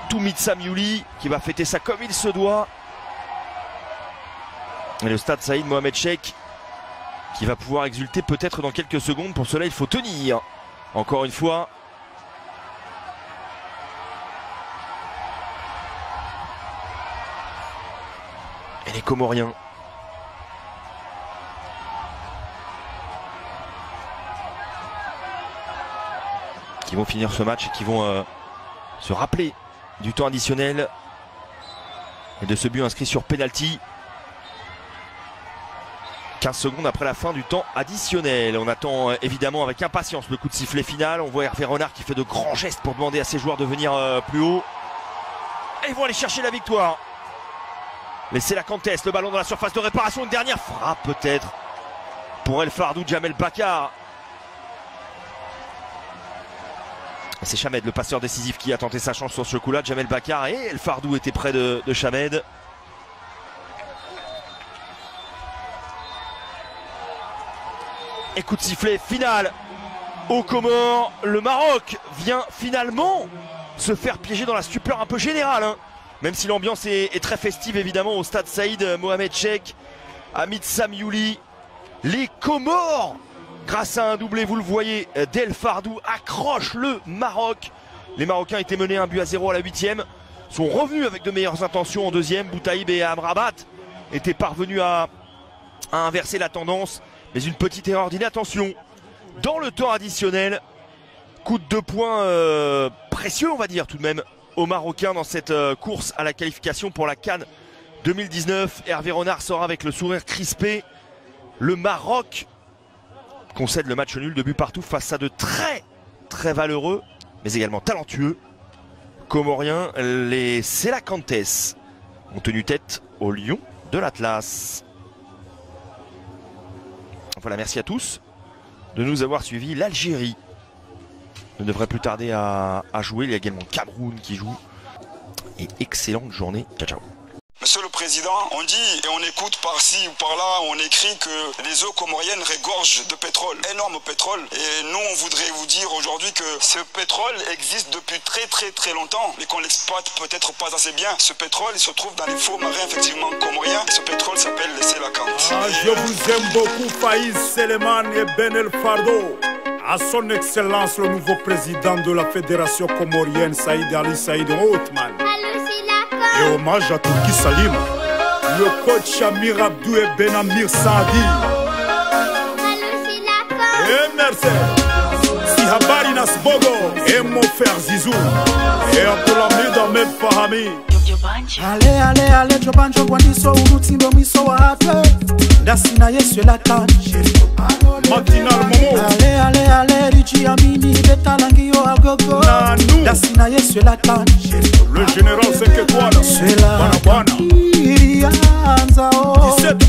Toumid Samiouli qui va fêter ça comme il se doit. Et le stade Saïd Mohamed Cheikh qui va pouvoir exulter peut-être dans quelques secondes. Pour cela, il faut tenir. Encore une fois. Et les Comoriens. Qui vont finir ce match et qui vont se rappeler du temps additionnel et de ce but inscrit sur penalty. 15 secondes après la fin du temps additionnel. On attend évidemment avec impatience le coup de sifflet final. On voit Hervé Renard qui fait de grands gestes pour demander à ses joueurs de venir plus haut. Et ils vont aller chercher la victoire. Laissez la Kantés, le ballon dans la surface de réparation. Une dernière frappe peut-être pour El Fardou, Djamel Bakar. C'est Chamaid, le passeur décisif, qui a tenté sa chance sur ce coup-là. Djamel Bakar et El Fardou étaient près de Chamaid. Et coup de sifflet final aux Comores. Le Maroc vient finalement se faire piéger dans la stupeur un peu générale, hein. Même si l'ambiance est très festive évidemment au stade Saïd Mohamed Cheikh. Hamid Samiouli. Les Comores, grâce à un doublé, vous le voyez, d'El Fardou, accroche le Maroc. Les Marocains étaient menés 1-0 à la 8e. Sont revenus avec de meilleures intentions en deuxième. Boutaïb et Amrabat étaient parvenus à inverser la tendance. Mais une petite erreur d'inattention dans le temps additionnel. Coup de 2 points précieux, on va dire tout de même, aux Marocains dans cette course à la qualification pour la CAN 2019. Hervé Renard sort avec le sourire crispé. Le Maroc concède le match nul de but partout face à de très valeureux, mais également talentueux Comoriens. Les Selacantes ont tenu tête aux Lions de l'Atlas. Voilà, merci à tous de nous avoir suivis. L'Algérie ne devrait plus tarder à jouer. Il y a également Cameroun qui joue. Et excellente journée. Ciao, ciao. Monsieur le Président, on dit et on écoute par-ci ou par-là, on écrit que les eaux comoriennes regorgent de pétrole, énorme pétrole. Et nous, on voudrait vous dire aujourd'hui que ce pétrole existe depuis très longtemps, mais qu'on l'exploite peut-être pas assez bien. Ce pétrole, il se trouve dans les fonds marins, effectivement, comoriens. Et ce pétrole s'appelle le Sélakant. Ah, je vous aime beaucoup, Faïz Seleman et Benel Fardo. À son excellence, le nouveau président de la Fédération comorienne, Saïd Ali Saïd Othman. Et hommage à Turki Salim, le coach Amir Abdou et Ben Amir Saadi. Et merci. Si Habari Nasbogo et mon frère Zizou. Et Abdulhamid Ahmed Fahami. Ale Jobanjo Guaniso Urutindo Miso Wahatwe Dasina Yesu Latan Matinal Momo. Ale Richi Amini Betalangio Agogo Dasina Yesu Latan Le général 5 étoiles Banabana 17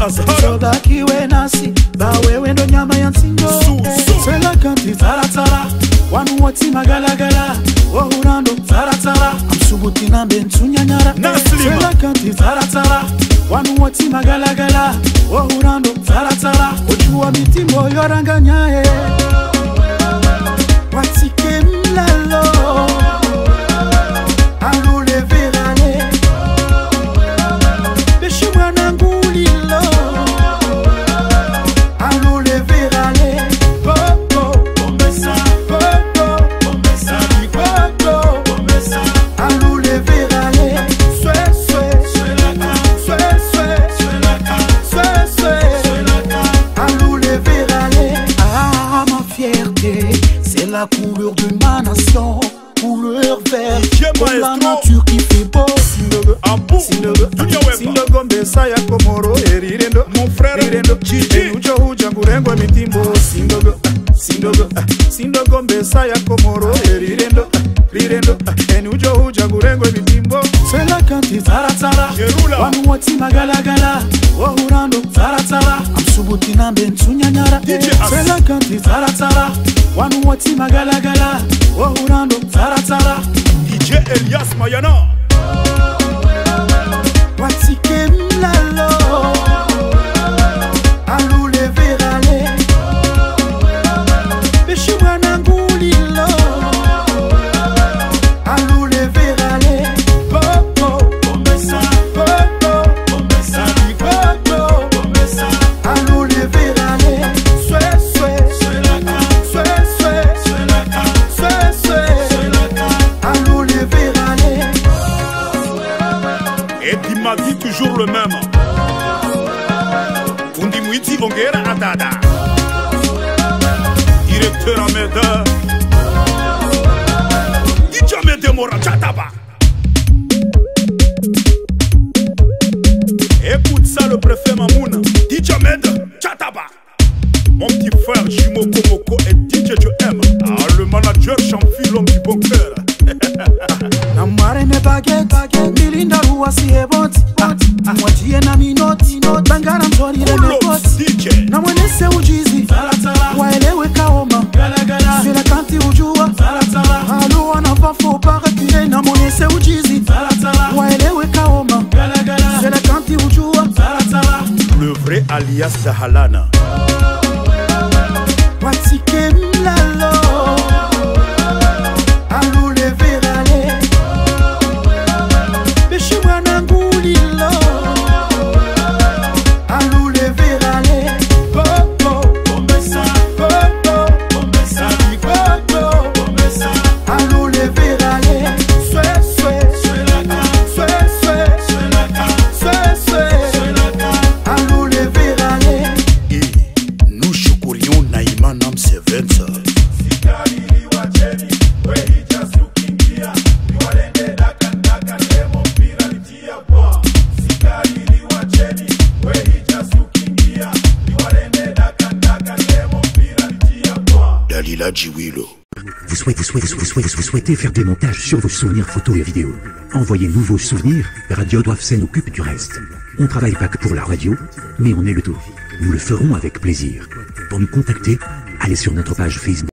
Azhara Soda kiwe nasi Bawe wendo nyama ya nsingo Sela kanti taratara Wanu wati magalagala Wahurando taratara Amsubuti na bentu nyanyara Sela kanti taratara Wanu wati magalagala Wahurando taratara Ojua mitimbo yoranganyae Watike mlalo Alule virale Beshe mwana ngulilo Alule virale Boko Bombesa Boko Bombesa Boko Bombesa Alule virale Swe Swelaka Swelaka Alule virale. Ah, ma fierté, c'est la couleur de ma nation. Couleur verte, comme la nature qui fait beau. Sindogo Mbesa ya Komoro Erirendo mon frère Erirendo Chichi Ujo huja ngurengo mitimbo Sindogo Mbesa ya Komoro Erirendo Rirendo Enujo huja ngurengo mitimbo Sela kanti taratara Wanu wati magalagala Wahurando taratara Amsubuti na bentu nyanyara Sela kanti taratara Wanu wati magalagala Wahurando taratara DJ Elias Mayana Watike mlalo Alule virale Beshe mwana ngulilo Alule virale Boko Bombesa Boko Bombesa Boko Bombesa Alule virale Swelaka Alule virale. Et Dimadi toujours le même Fundi Mwiti Ongera Adada Directeur Ahmed Djamede Mora Tchataba. Écoute ça le préfet Mamouna Djamede Tchataba. Mon petit frère Jimo Komoko et DJ Joem. Ah, le manager Champi, l'homme du bon cœur. Namare me baguette Milinda ruwa si ebot Mwatie na minoti Bangara mtori le mekot Namwenese ujizi Waelewe kaoma Sela kanti ujua Halu wanafafo parakire Namwenese ujizi Waelewe kaoma Sela kanti ujua Le vrai alias Dahalana Watike mlalo Alule virale Beshe mwana ngulilo Alule virale Boko Bombesa Boko Bombesa Boko Bombesa Alule virale Swelaka Alule virale. Et nous choukurions Naïma Nam Sevenza Dalila Jiwilo. Vous souhaitez faire des montages sur vos souvenirs photos et vidéos. Envoyez-nous vos souvenirs, Radio Doivre s'en occupe du reste. On travaille pas que pour la radio, mais on est le tout. Nous le ferons avec plaisir. Pour nous contacter, allez sur notre page Facebook.